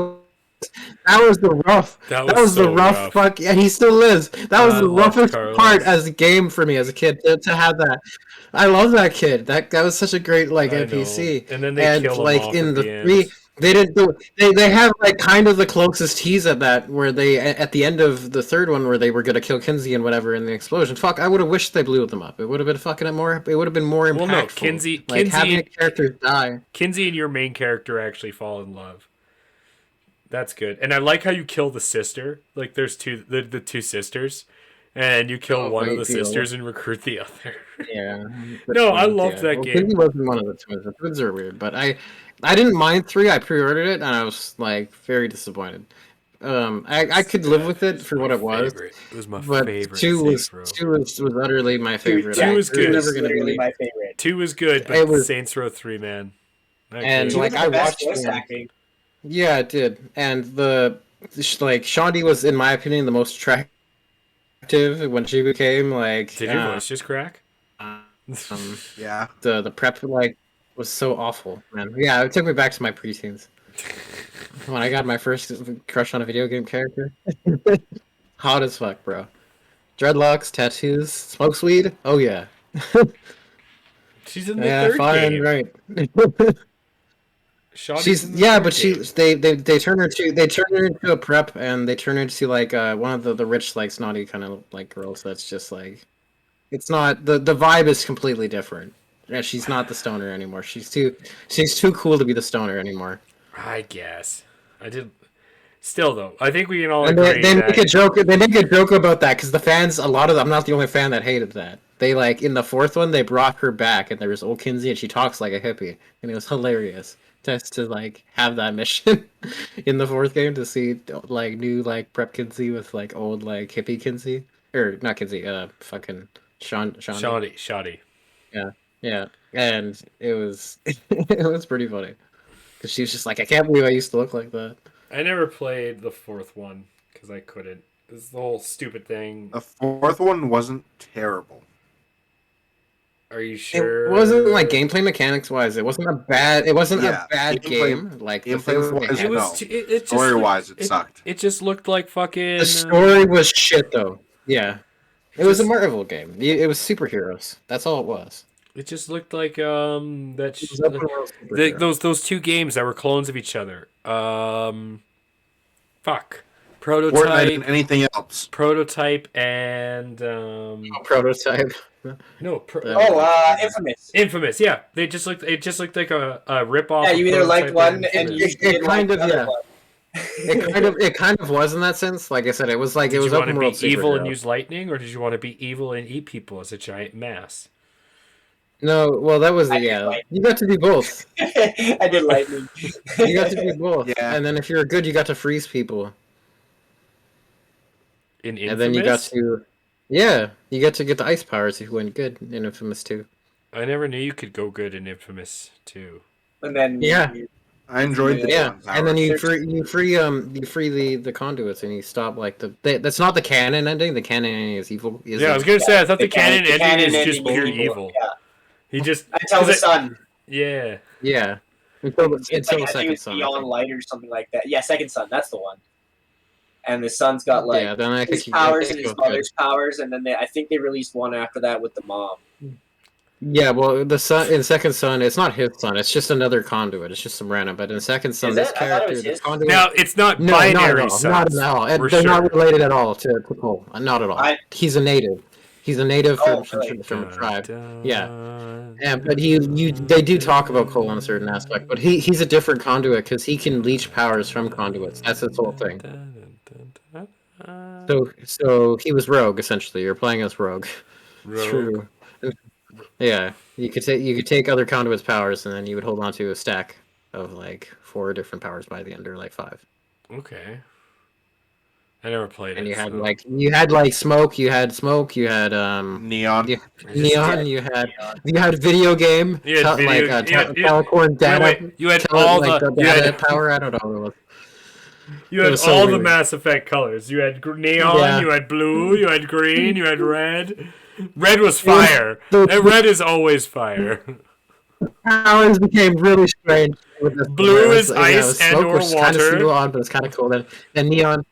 was the rough. That That was was the so rough rough. fuck. And he still lives. That was I the loved roughest Carlos. part as a game for me as a kid to have that. I love that kid. That was such a great like I NPC. know. And then they kill him like off in at the the end. 3, they didn't do. They have like kind of the closest tease at that, where they at the end of the 3rd one, where they were gonna kill Kinsey and whatever in the explosion. Fuck, I would have wished they blew them up. It would have been fucking more. It would have been more impactful. Well, no, Kinsey having a character die. Kinsey and your main character actually fall in love. That's good. And I like how you kill the sister. Like there's the two sisters, and you kill one of the Deal. sisters and recruit the other. Yeah. No, I loved that game. Kinsey wasn't one of the twins. The twins are weird, but I didn't mind 3. I pre-ordered it, and I was like very disappointed. I could live with it for what it was, Favorite. It was my but favorite. 2 was Saints Row. was utterly my favorite. Two was good. Never gonna literally be. my favorite. 2 was good, but It was- Saints Row 3, man. That And, game- like, Two of I the best watched voice them. acting. Yeah, it did. And like Shaundi was, in my opinion, the most attractive when she became like. did your voice just crack? Yeah. The prep like was so awful, man. Yeah, it took me back to my preteens when I got my first crush on a video game character. Hot as fuck, bro. Dreadlocks, tattoos, smokes weed. Oh yeah, She's in the yeah, third fine, game. right. Shoddy's She's in the yeah, third but game. they turn her into a prep and they turn her into like one of the rich like snotty kind of like girls that's just like it's not the vibe is completely different. Yeah, she's not the stoner anymore. She's too cool to be the stoner anymore. I guess. I did. Still though, I think we can all And agree they make that a joke. They make a joke about that because the fans, a lot of them, I'm not the only fan that hated that. They like in the fourth one, they brought her back, and there was old Kinsey, and she talks like a hippie, and it was hilarious just to like have that mission in the fourth game to see like new like prep Kinsey with like old like hippie Kinsey or not Kinsey, fucking Shondy. Shoddy. Yeah, yeah, and it was it was pretty funny because she was just like, I can't believe I used to look like that. I never played the fourth one because I couldn't. This is the whole stupid thing. The fourth one wasn't terrible. Are you It sure? wasn't like gameplay mechanics wise. It wasn't a bad. It wasn't Yeah, a bad gameplay- game. Like the gameplay things wise, they It had. was. No. It just Story-wise, it looked- sucked. It just looked like fucking. The story was shit though. Yeah, it was a just- Marvel game. It was superheroes. That's all it was. It just looked like that. It was open world superhero. Those two games that were clones of each other. Fuck. Fortnite and anything else. Prototype and Prototype. no. Infamous. Infamous. Yeah, they just looked. It just looked like a rip off. Yeah, you either liked one and you It didn't like kind of the other yeah. one. It kind of was in that sense. Like I said, it was like Did it was you want open to world be evil and superhero. use lightning, or did you want to be evil and eat people as a giant mass? No, well that was I did yeah. like- You got to do both. I did lightning. You got to do both. Yeah. And then if you're good, you got to freeze people. In Infamous, And then you got to, yeah, you got to get the ice powers if you went good in Infamous 2. I never knew you could go good in Infamous too. And then Yeah. I enjoyed the Yeah, one and then powers. you free the conduits and you stop like that's not the canon ending. The canon ending is evil. Yeah, I was gonna say I thought the canon ending canon is just ending pure is evil. Yeah. He just Until 'cause the it- sun. Yeah, Yeah, until It's like, the I think second it's son. I Beyond think. Light or something like that. Yeah, second son. That's the one. And the son's got like Yeah, then I his think I powers think and it his was good. mother's powers, and then I think they released one after that with the mom. Yeah, well, the son in second son, it's not his son. It's just another conduit. It's just some random. But in second son, Is this it? I thought it character, was the his. conduit. now it's not No, not at binary all. sons. Not at all. And for they're not sure. related at all to Cole. Not at all. He's a native. He's a native Oh, from, really? from a tribe. Yeah. Dun, Yeah, but they do talk about Cole on a certain aspect, but he's a different conduit because he can leech powers from conduits. That's his whole thing. So he was rogue essentially. You're playing as rogue. Rogue. True. Yeah, you could take other conduits' powers, and then you would hold on to a stack of like 4 different powers by the end, or like 5. Okay. I never played And it. you had so- smoke, you had Neon. yeah, neon, you had video game, You had video- like you had- telecord data, wait, you had tele- all like the the you data had, power. I don't know what it was. you it had was so all the weird. Mass Effect colors. You had neon, Yeah. you had blue, you had green, you had red. Red was fire. the- And red is always fire. Powers became really strange. With this Blue one. is It was, ice and smoke, or which is kind of water. single on, but it's kind of cool. Then neon,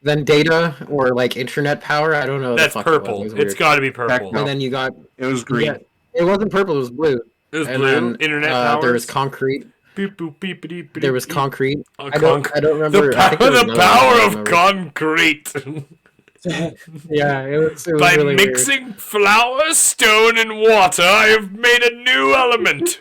then data or like internet power. I don't know. That's the fuck it was. purple. It was It's weird. got to be purple. No. And then you got It was green. yeah, it wasn't purple. It was blue. It was And blue. then, Internet powers. There was concrete. Beep, boop, beep, beep, beep, There was beep. concrete. Oh, I don't remember. I think there was The another one, I power don't of remember. concrete. Yeah, it was By really mixing flour, stone, and water, I have made a new element.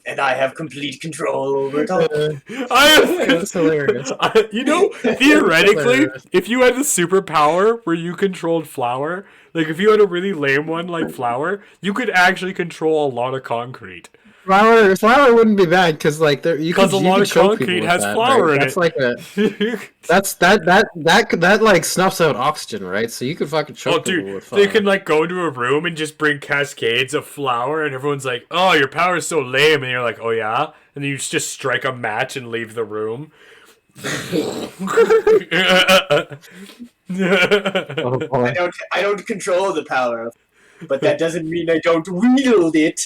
And I have complete control over it all. weird. I It was hilarious. You know, theoretically, hilarious. if you had the superpower where you controlled flour, like if you had a really lame one like flour, you could actually control a lot of concrete. Flour wouldn't be bad because like there you 'Cause could a lot you of could choke concrete people with has that, flour right? in That's it. like that like snuffs out oxygen, right? So you could fucking choke Oh, people dude, with they flour. can like go into a room and just bring cascades of flour, and everyone's like, "Oh, your power's so lame," and you're like, "Oh yeah," and then you just strike a match and leave the room. Oh, boy. I don't control the power, but that doesn't mean I don't wield it.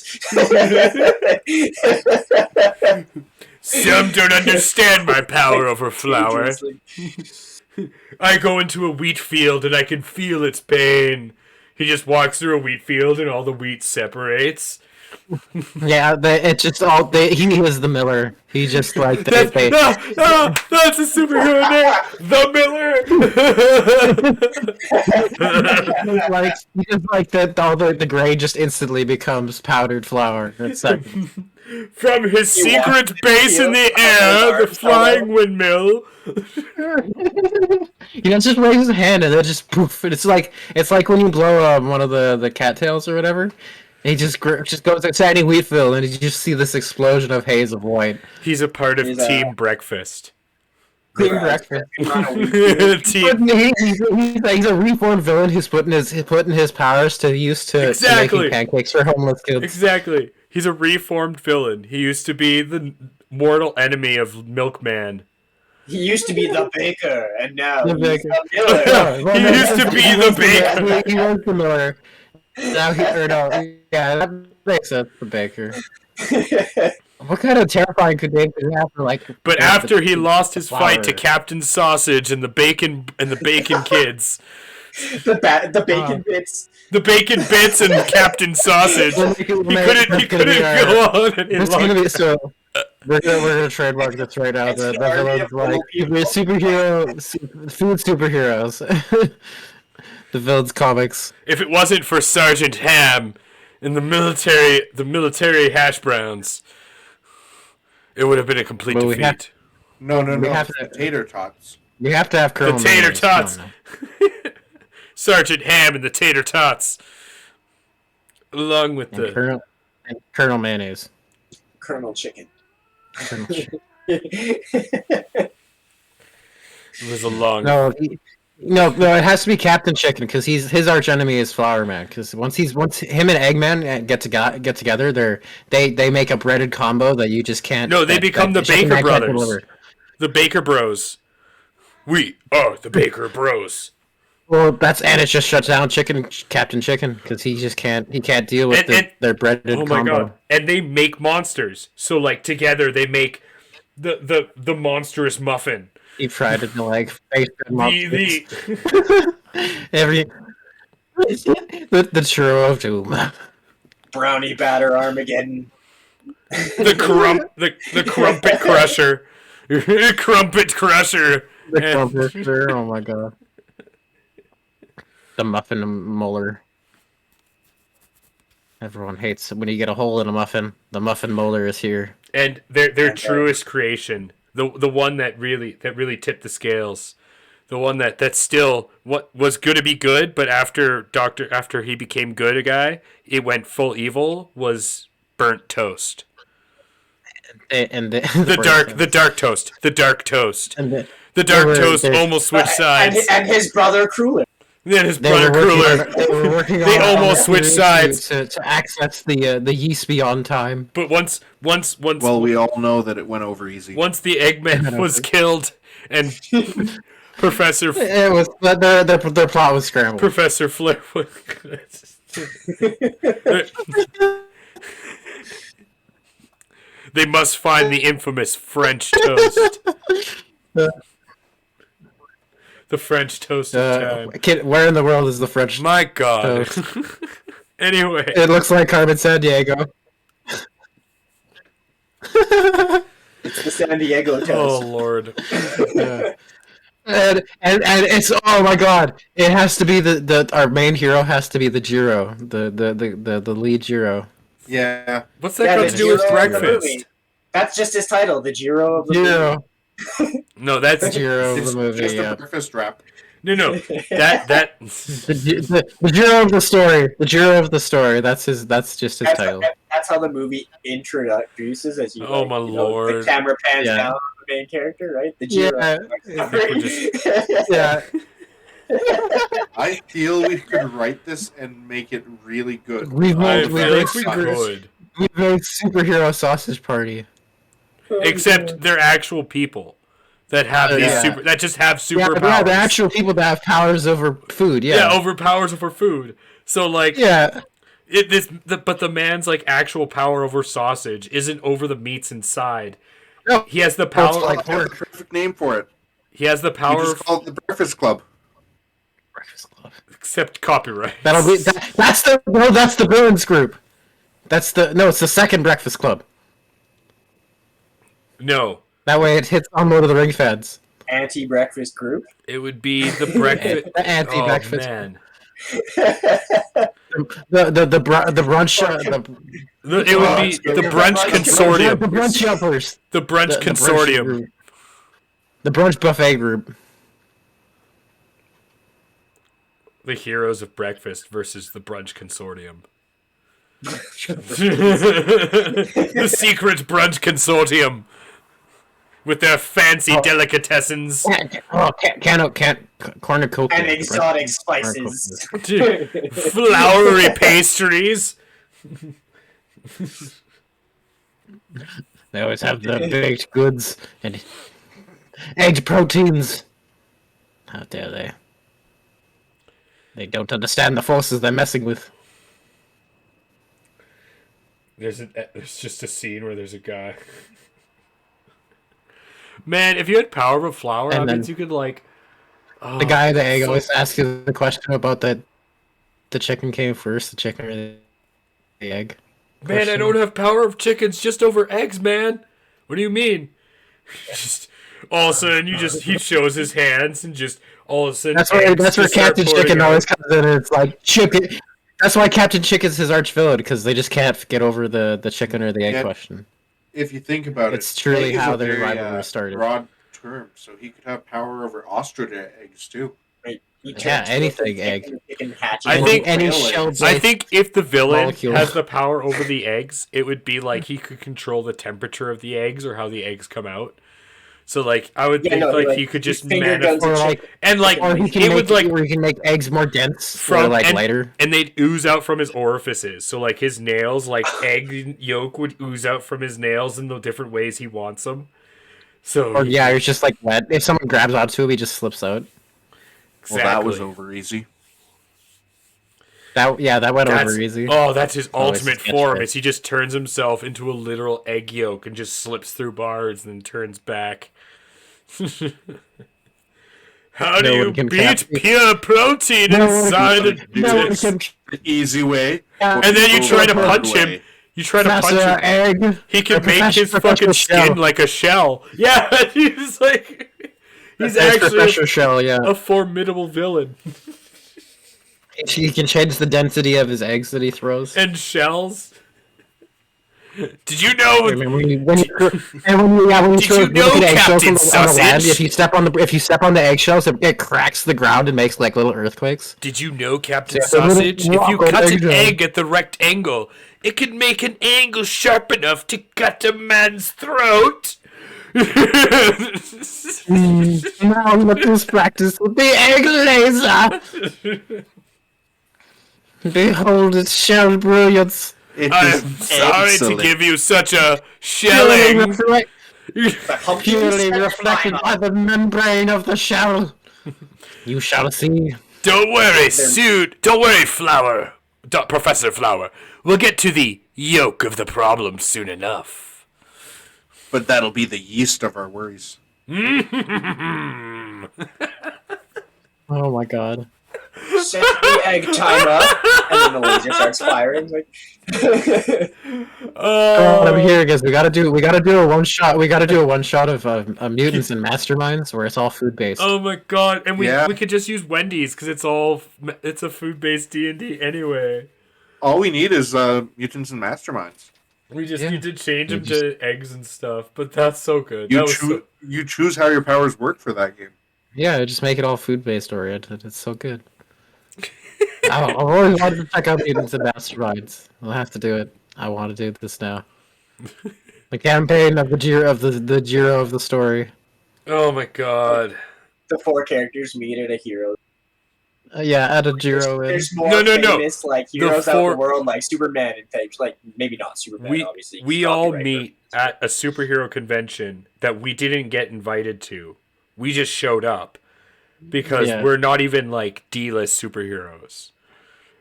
Some don't understand my power over flour. Dangerously. I go into a wheat field and I can feel its pain. He just walks through a wheat field and all the wheat separates. Yeah, it's just all. He was the miller. He just like That's a superhero name, the Miller. like he just like that. All the grain just instantly becomes powdered flour. It's like From his You secret walk base in the air, the flying windmill. he just raises his hand and then just poof. And it's like when you blow one of the cattails or whatever. And he just goes inside a wheat field and you just see this explosion of haze of white. He's a part of He's Team Breakfast. Clean breakfast. Team. He's a reformed villain who's putting his powers to use to Exactly. making pancakes for homeless kids. Exactly. He's a reformed villain. He used to be the mortal enemy of Milkman. He used to be the baker, and now The he's baker. the miller. He used to be the baker. He was the miller. Now yeah, that makes sense. The baker. What kind of terrifying could they have for like? But after he lost his flour. fight to Captain Sausage and the bacon kids, the bacon bits. the bacon bits and Captain Sausage, he couldn't go on any It's gonna longer. be so. We're gonna trademark this right now. It's The the army villains of like little people. food superheroes. The villains comics. If it wasn't for Sergeant Ham and the military hash browns, it would have been a complete Well, we defeat. have- No, We have it's to- tater tots. We have to have Colonel The tater Mayonnaise. Come on tots. now. Sergeant Ham and the tater tots, along with And the Colonel Mayonnaise. Colonel Chicken. Colonel Chicken. it was a long. No, no, it has to be Captain Chicken because his arch enemy is Flour Man. Because once him and Eggman get together, they make a breaded combo that you just can't. No, they become the Chicken Baker Man can't Brothers. deliver. The Baker Bros. We are the Baker Bros. Well, it just shuts down Captain Chicken because he can't deal with their breaded Oh my combo. god! And they make monsters. So like together they make the monstrous muffin. He tried to like face The every the trio of doom. Brownie batter Armageddon. the crumpet crusher. Crumpet crusher. The composter, oh my god. The muffin molar. Everyone hates when you get a hole in a muffin. The muffin molar is here. And their truest creation, the one that really tipped the scales, the one that's still what was going to be good, but after he became good a guy, it went full evil, was burnt toast. And the dark toast. The dark toast. And The dark were- toast they- almost switched sides. And his brother Cruller. Then his they brother were Cruller. working They on almost switched sides. to access the yeast beyond time. But once Well, we all know that it went over easy. once the Eggman was killed and Professor It was their plot was scrambled. Professor Flair was they must find the infamous French toast. The French toast of time. Kid, where in the world is the French? My God. Anyway, It looks like Carmen San Diego. It's the San Diego oh toast. Lord. Yeah. And it's, oh my god, it has to be our main hero has to be the Jiro, the lead Jiro. Yeah. What's that Yeah, got the to do with Jiro of the breakfast? movie. That's just his title, the Jiro of the movie. Jiro, No, that's Jiro of It's the movie. just a Yeah. breakfast wrap. no. That The Jiro of the story. The Jiro of the story. That's just his title. That's how the movie introduces, as you Oh, my Lord. the camera pans Yeah. down on the main character, right? The Jiro. Yeah. I feel we could write this and make it really good. We've I made, feel like we could. we've made superhero sausage party. Except they're actual people. that have these Yeah. super that just have Yeah, superpowers. the actual people that have powers over food. Yeah, Yeah. over powers over food. So like, Yeah. but the man's like actual power over sausage isn't over the meats inside. No, He has the it's power. like That's the pork. perfect name for it. He has the You power, just call it the Breakfast Club. Breakfast Club. except copyright. That's the villains group. It's the second Breakfast Club. No, That way it hits on Lord of the Ring fans. Anti-breakfast group. it would be the breakfast. The anti-breakfast. Oh man, The brunch. it would be the brunch consortium. The brunch jumpers. The brunch The consortium. group. The brunch buffet group. The heroes of breakfast versus the brunch consortium. The secret brunch consortium with their fancy delicatessens, Cornucopia. And exotic spices. flowery pastries. They always have the baked goods and egg proteins. How dare they? They don't understand the forces they're messing with. There's just a scene where there's a guy. Man, if you had power of a flower, And that then- means you could like. Oh, The guy in the egg always asks you the question about the chicken came first, the chicken or the egg. man, I question. don't have power of chickens, just over eggs, man. What do you mean? Just all of a sudden, he shows his hands and just all of a sudden. That's where eggs Captain just start pouring Chicken out. always comes in, and it's like chicken. That's why Captain Chicken's his arch villain, because they just can't get over the chicken or the egg Yeah. question. If you think about It's it, truly egg is how a their very, rivalry started. Broad term, so he could have power over ostrich eggs too. He Yeah, turns anything into egg. chicken hatch. I think any Really? shell. I think if the villain molecule. has the power over the eggs, it would be like he could control the temperature of the eggs or how the eggs come out. So like I would think like he could just finger guns manifest or like, and like or he can it make would like where he can make eggs more dense from or like and, lighter. and they'd ooze out from his orifices. So like his nails, like egg yolk would ooze out from his nails in the different ways he wants them. So Or yeah, it's just like wet. If someone grabs onto him, he just slips out. exactly. Well, that was over easy. That went That's, over easy. oh, that's his Oh, it's ultimate sketch form. fit. Is he just turns himself into a literal egg yolk and just slips through bars and then turns back. How do No you one can beat catch me. pure protein inside a No one dish? can The easy way. And And then you try to Hard punch him. way. You try to punch Professor him. Egg. He can Or make his Professor fucking skin Shell. like a shell. Yeah, he's like he's That's actually Professor Shell, yeah. a formidable villain. He can change the density of his eggs that he throws. And shells. Did you know? I mean, when you throw Did you know, look at eggshells Captain on the land, Sausage? if you step on the eggshells, it cracks the ground and makes like little earthquakes. Did you know, Captain Yeah, the little Sausage? If you rock on cut an egg egg at the rectangle, it can make an angle sharp enough to cut a man's throat. Now let us practice with the egg laser. Behold its shell brilliance. It I is am sorry excellent. to give you such a Purely, shelling. purely reflected by the membrane of the shell. You shall see. Don't worry, Don't worry, Flower. Professor Flower. We'll get to the yolk of the problem soon enough. But that'll be the yeast of our worries. Oh my god. Set the egg timer, and then the laser starts firing. Like, God, I'm here, guys. We gotta do a one shot. We gotta do a one shot of mutants and masterminds where it's all food based. Oh my god! And we Yeah. we could just use Wendy's because it's a food based D&D anyway. All we need is mutants and masterminds. We just Yeah. need to change We them to eggs and stuff. But that's so good. You That was choose. You choose how your powers work for that game. Yeah, just make it all food based oriented. It's so good. I've always wanted to check out mutants and masterminds. I'll have to do it. I want to do this now. The campaign of the Jiro of the Jiro of the story. Oh my god! the four characters meet at a hero. Yeah, add a Jiro in. There's more No. famous like heroes out in four- the world, like Superman and things. Like maybe not Superman, obviously. We he's all copyright meet at a superhero convention that we didn't get invited to. We just showed up because Yeah. we're not even like D-list superheroes.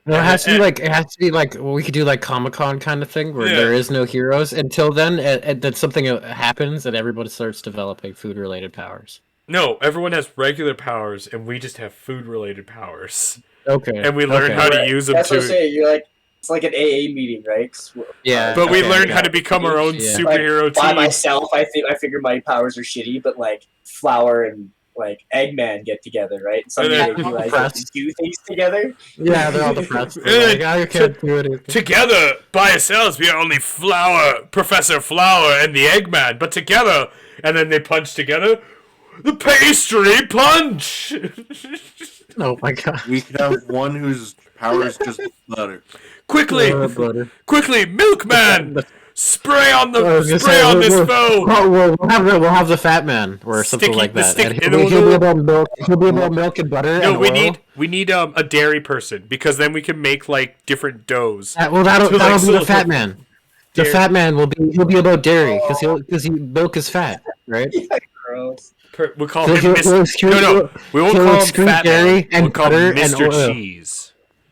No, it has to be like well, we could do like Comic-Con kind of thing where Yeah. there is no heroes until then, and then something happens and everybody starts developing food-related powers. No, everyone has regular powers, and we just have food-related powers. Okay. And we learn how to use them That's what I'm too. saying. You're like it's like an AA meeting, right? Yeah. But we okay, learned okay. how to become our own Yeah. superhero By team. myself, I figure my powers are shitty, but like Flower and like Eggman get together, right? And someday And they then- realize they can do things together. Yeah, they're all depressed. They're like, I can't do anything. Together, by ourselves, we are only Flower, Professor Flower, and the Eggman. But together, and then they punch together. The pastry punch. Oh my god. We could have one whose power is just butter. Quickly, Butter. quickly, Milkman! Spray on I was the gonna spray say, on this we'll- foe. we'll have the fat man or something like the that. stick- And and he'll we'll be do- about milk. He'll be about milk and butter. No, and we oil. need a dairy person because then we can make like different doughs. Well, that'll So, like, be so- the fat man. The Dairy- fat man he'll be about dairy because milk is fat, right? Gross. We call So him he'll Mr. excrete- No, we won't he'll call him excrete Fat dairy Man. and We'll call him butter and Mr. oil. Cheese.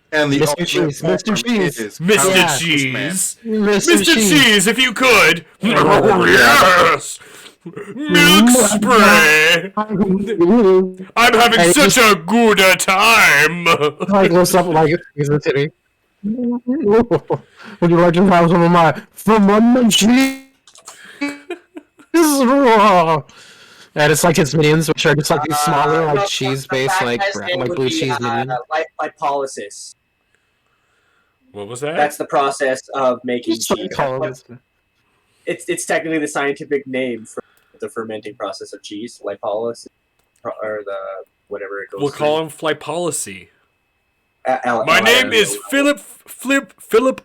And the Mr. ultimate Cheese, Mr. form Cheese. is Mr. Power Yeah. Cheese. Mr. Mr. Cheese, if you could. Oh, yes. Milk spray. I'm having And such a good time. Like what's up? Like he's a titty. Would you like to have some of my from cheese? And it's like his minions, which are just like these smaller, No, like cheese-based, the like guy's name would blue be, cheese minions. lipolysis. What was that? That's the process of making Just like cheese. call it. It's technically the scientific name for the fermenting process of cheese, lipolysis, or the whatever it goes. We'll call him Fly Policy. him. My name is Philip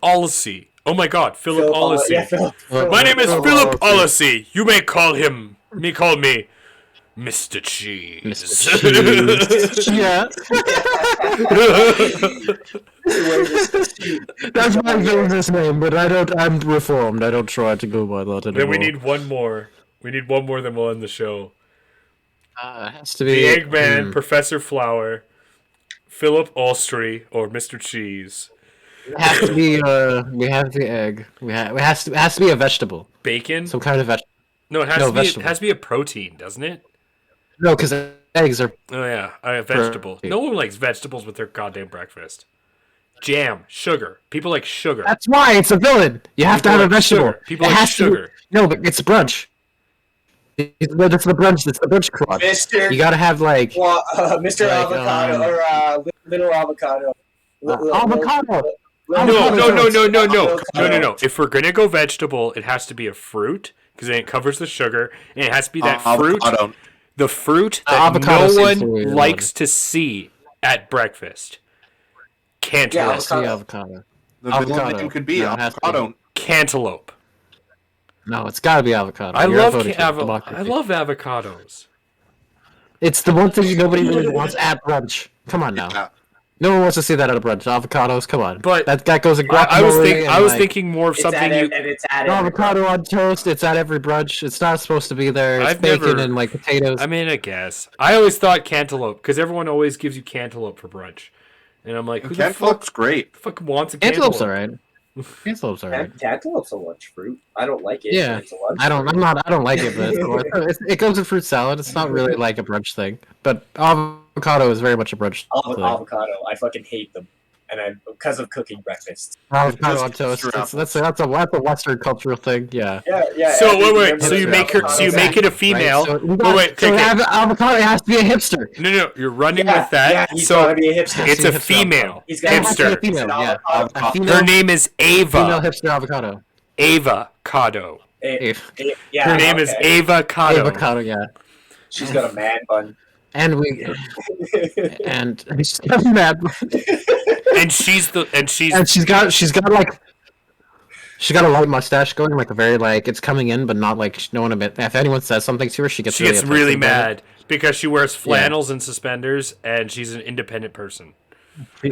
Olisey. Oh my god, Philip Olisey. Yeah, Philip. My name is Philip Philip Olisey. Olisey. You may call me Mr. Cheese. Mr. Cheese. Yeah. That's my favorite name, but I'm reformed. I don't try to go by that anymore. Then we need one more. We need one more, then we'll end the show. It has to The be Eggman, Professor Flower, Philip Ostrey, or Mr. Cheese. It has to be. We have the egg. It has to be a vegetable. Bacon? Some kind of vegetable. No, it has No, to be. It vegetable. has to be a protein, doesn't it? No, because eggs are. Oh yeah, a vegetable. Protein. No one likes vegetables with their goddamn breakfast. Jam, sugar. People like sugar. That's why it's a villain. You have to People have a like vegetable. sugar. People It like has to- sugar. No, but it's brunch. It's the brunch. It's the brunch crowd. Mr. You gotta have like Mr. Like, Avocado or Little Avocado. avocado. No. If we're gonna go vegetable, it has to be a fruit because then it covers the sugar, and it has to be that fruit. Avocado. The fruit that Avocado no seems one to be likes to see at breakfast. Cantaloupe. Has to be avocado. The villain Avocado. name could be No, it has to be. avocado. Cantaloupe. No, it's gotta be avocado. I You're love voting for democracy. I love avocados. It's the one thing nobody really wants at brunch. Come on now. Yeah. No one wants to see that at a brunch. Avocados, come on. But that goes in guacamole. I was and, thinking more of It's something you. and it's at avocado on toast. It's at every brunch. It's not supposed to be there. It's I've bacon never- and like potatoes. I mean, I guess I always thought cantaloupe because everyone always gives you cantaloupe for brunch, and I'm like, who the Cantaloupe's great. fuck wants a cantaloupe? Cantaloupe's alright. Cantaloupe's alright. Cantaloupe's a lunch fruit. I don't like it. Yeah. but it's a lunch I don't like it, but it goes in fruit salad. It's not really like a brunch thing. But avocado is very much a brunch thing. Avocado. I fucking hate them, and because of cooking breakfast. Avocado Just on toast. extra That's a Western cultural thing. Yeah. Yeah. So everything wait. remembers So you make her. So you avocado. make it a female. Right, so, Wait. so Okay. avocado it has to be a hipster. No. You're running Yeah, with that. yeah, he's so gotta be a hipster. it's See, a hipster female He's gotta be a hipster. Female, yeah. avocado. A female, Her name is female Ava. hipster avocado. Ava Cado. Yeah, Her name is okay. Ava Cado. Avocado, yeah. She's got a man bun. And and she's got mad. And she's And she's got She's got a light mustache going, like a very like it's coming in, but not like no one admit. If anyone says something to her, she gets She gets really offended by it. mad because she wears flannels and suspenders, and she's an independent person.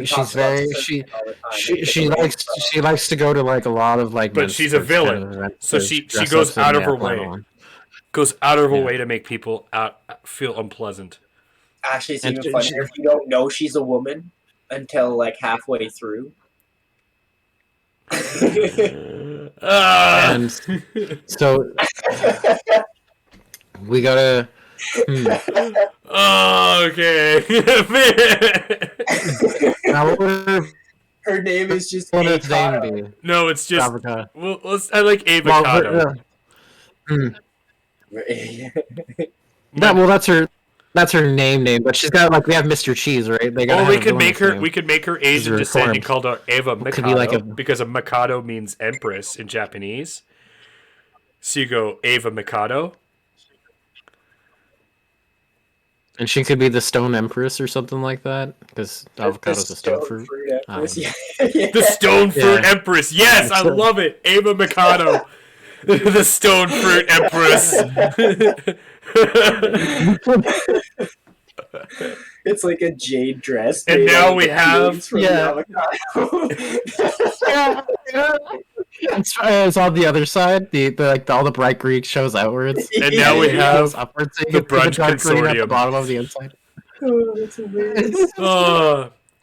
She's very she likes to go to like a lot of like. But she's a villain, events so to she dress goes up out in of her flannel. way, goes out of her Yeah. way to make people feel unpleasant. Actually, it's And even funnier if you don't know she's a woman until like halfway through. And so we gotta. Oh, okay. Now, what would Her name is just what would its name Avocado. be? No, it's just. Avocado. Well, I like avocado. Well, that's her. That's her name, but she's got like we have Mr. Cheese, right? They gotta Or have we a could make her. villainous We name. could make her Asian her descent and form. call her Ava Could be like Mikado a- because a Mikado means empress in Japanese. So you go Ava Mikado. And she could be the Stone Empress or something like that, because avocado's a stone fruit. Empress, yeah. The Stone Fruit Yeah. Empress. Yes, I love it. Ava Mikado. The Stone Fruit Empress. It's like a jade dress. And made now out of we the have- beans from Yeah. the avocado. It's on the other side. The like all the bright green shows outwards. And now we It have goes upwards. So you the can see brunch dark green at the consortium. bottom of the inside. Oh, that's hilarious.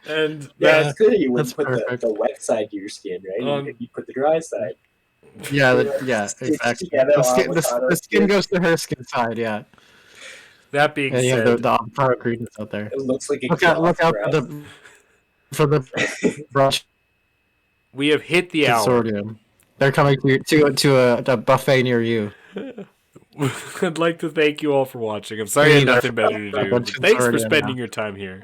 And Yeah, that's it's good. You wouldn't that's put perfect. the wet side to your skin, right? Um, You put the dry side. Yeah, Stitch exactly. together The skin, avocado the skin skin. goes to her skin side. Yeah, that being and you have said, the avocado greenness out there. It looks like a Look out! Look out breast. for the brunch we have hit the hour. consortium. They're coming to a buffet near you. I'd like to thank you all for watching. I'm sorry I had nothing better to do. But thanks for spending your time here.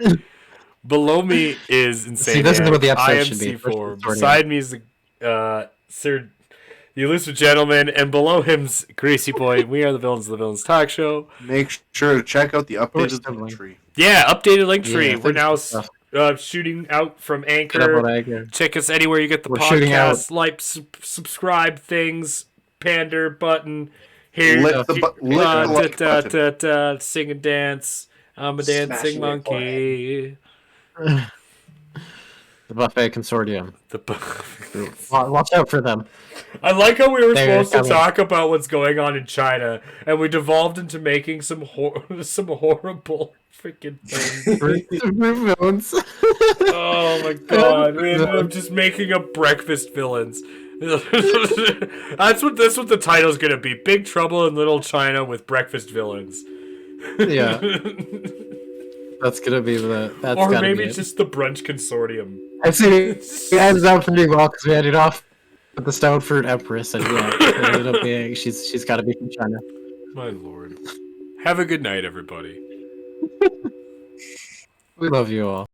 Below me is Insanieac. See, this is what the episode I am should be. C4. First Beside me is the Sir, the elusive gentleman, and below him's Greasy Boi. We are the Villains of the Villains Talk Show. Make sure to check out the updated sibling. link tree. Yeah, updated link tree. Yeah, We're now stuff. shooting out from Get up Anchor. on Anchor. Check us anywhere you get the We're shooting out. podcast. Like, subscribe things, pander button. Here, Lick the like button. sing and dance. I'm a Smashing dancing it monkey. The buffet consortium. The Watch out for them. I like how we were They're supposed to coming. talk about what's going on in China, and we devolved into making some some horrible freaking things. Villains. Oh my god! We ended up just making up breakfast villains. That's what the title's gonna be: Big Trouble in Little China with breakfast villains. Yeah. That's gonna be the. That's Or gotta maybe be it's it. just the brunch consortium. I see. It ends up pretty well because we ended off with the Stone Fruit Empress, and yeah, it ended up being she's got to be from China. My lord. Have a good night, everybody. We love you all.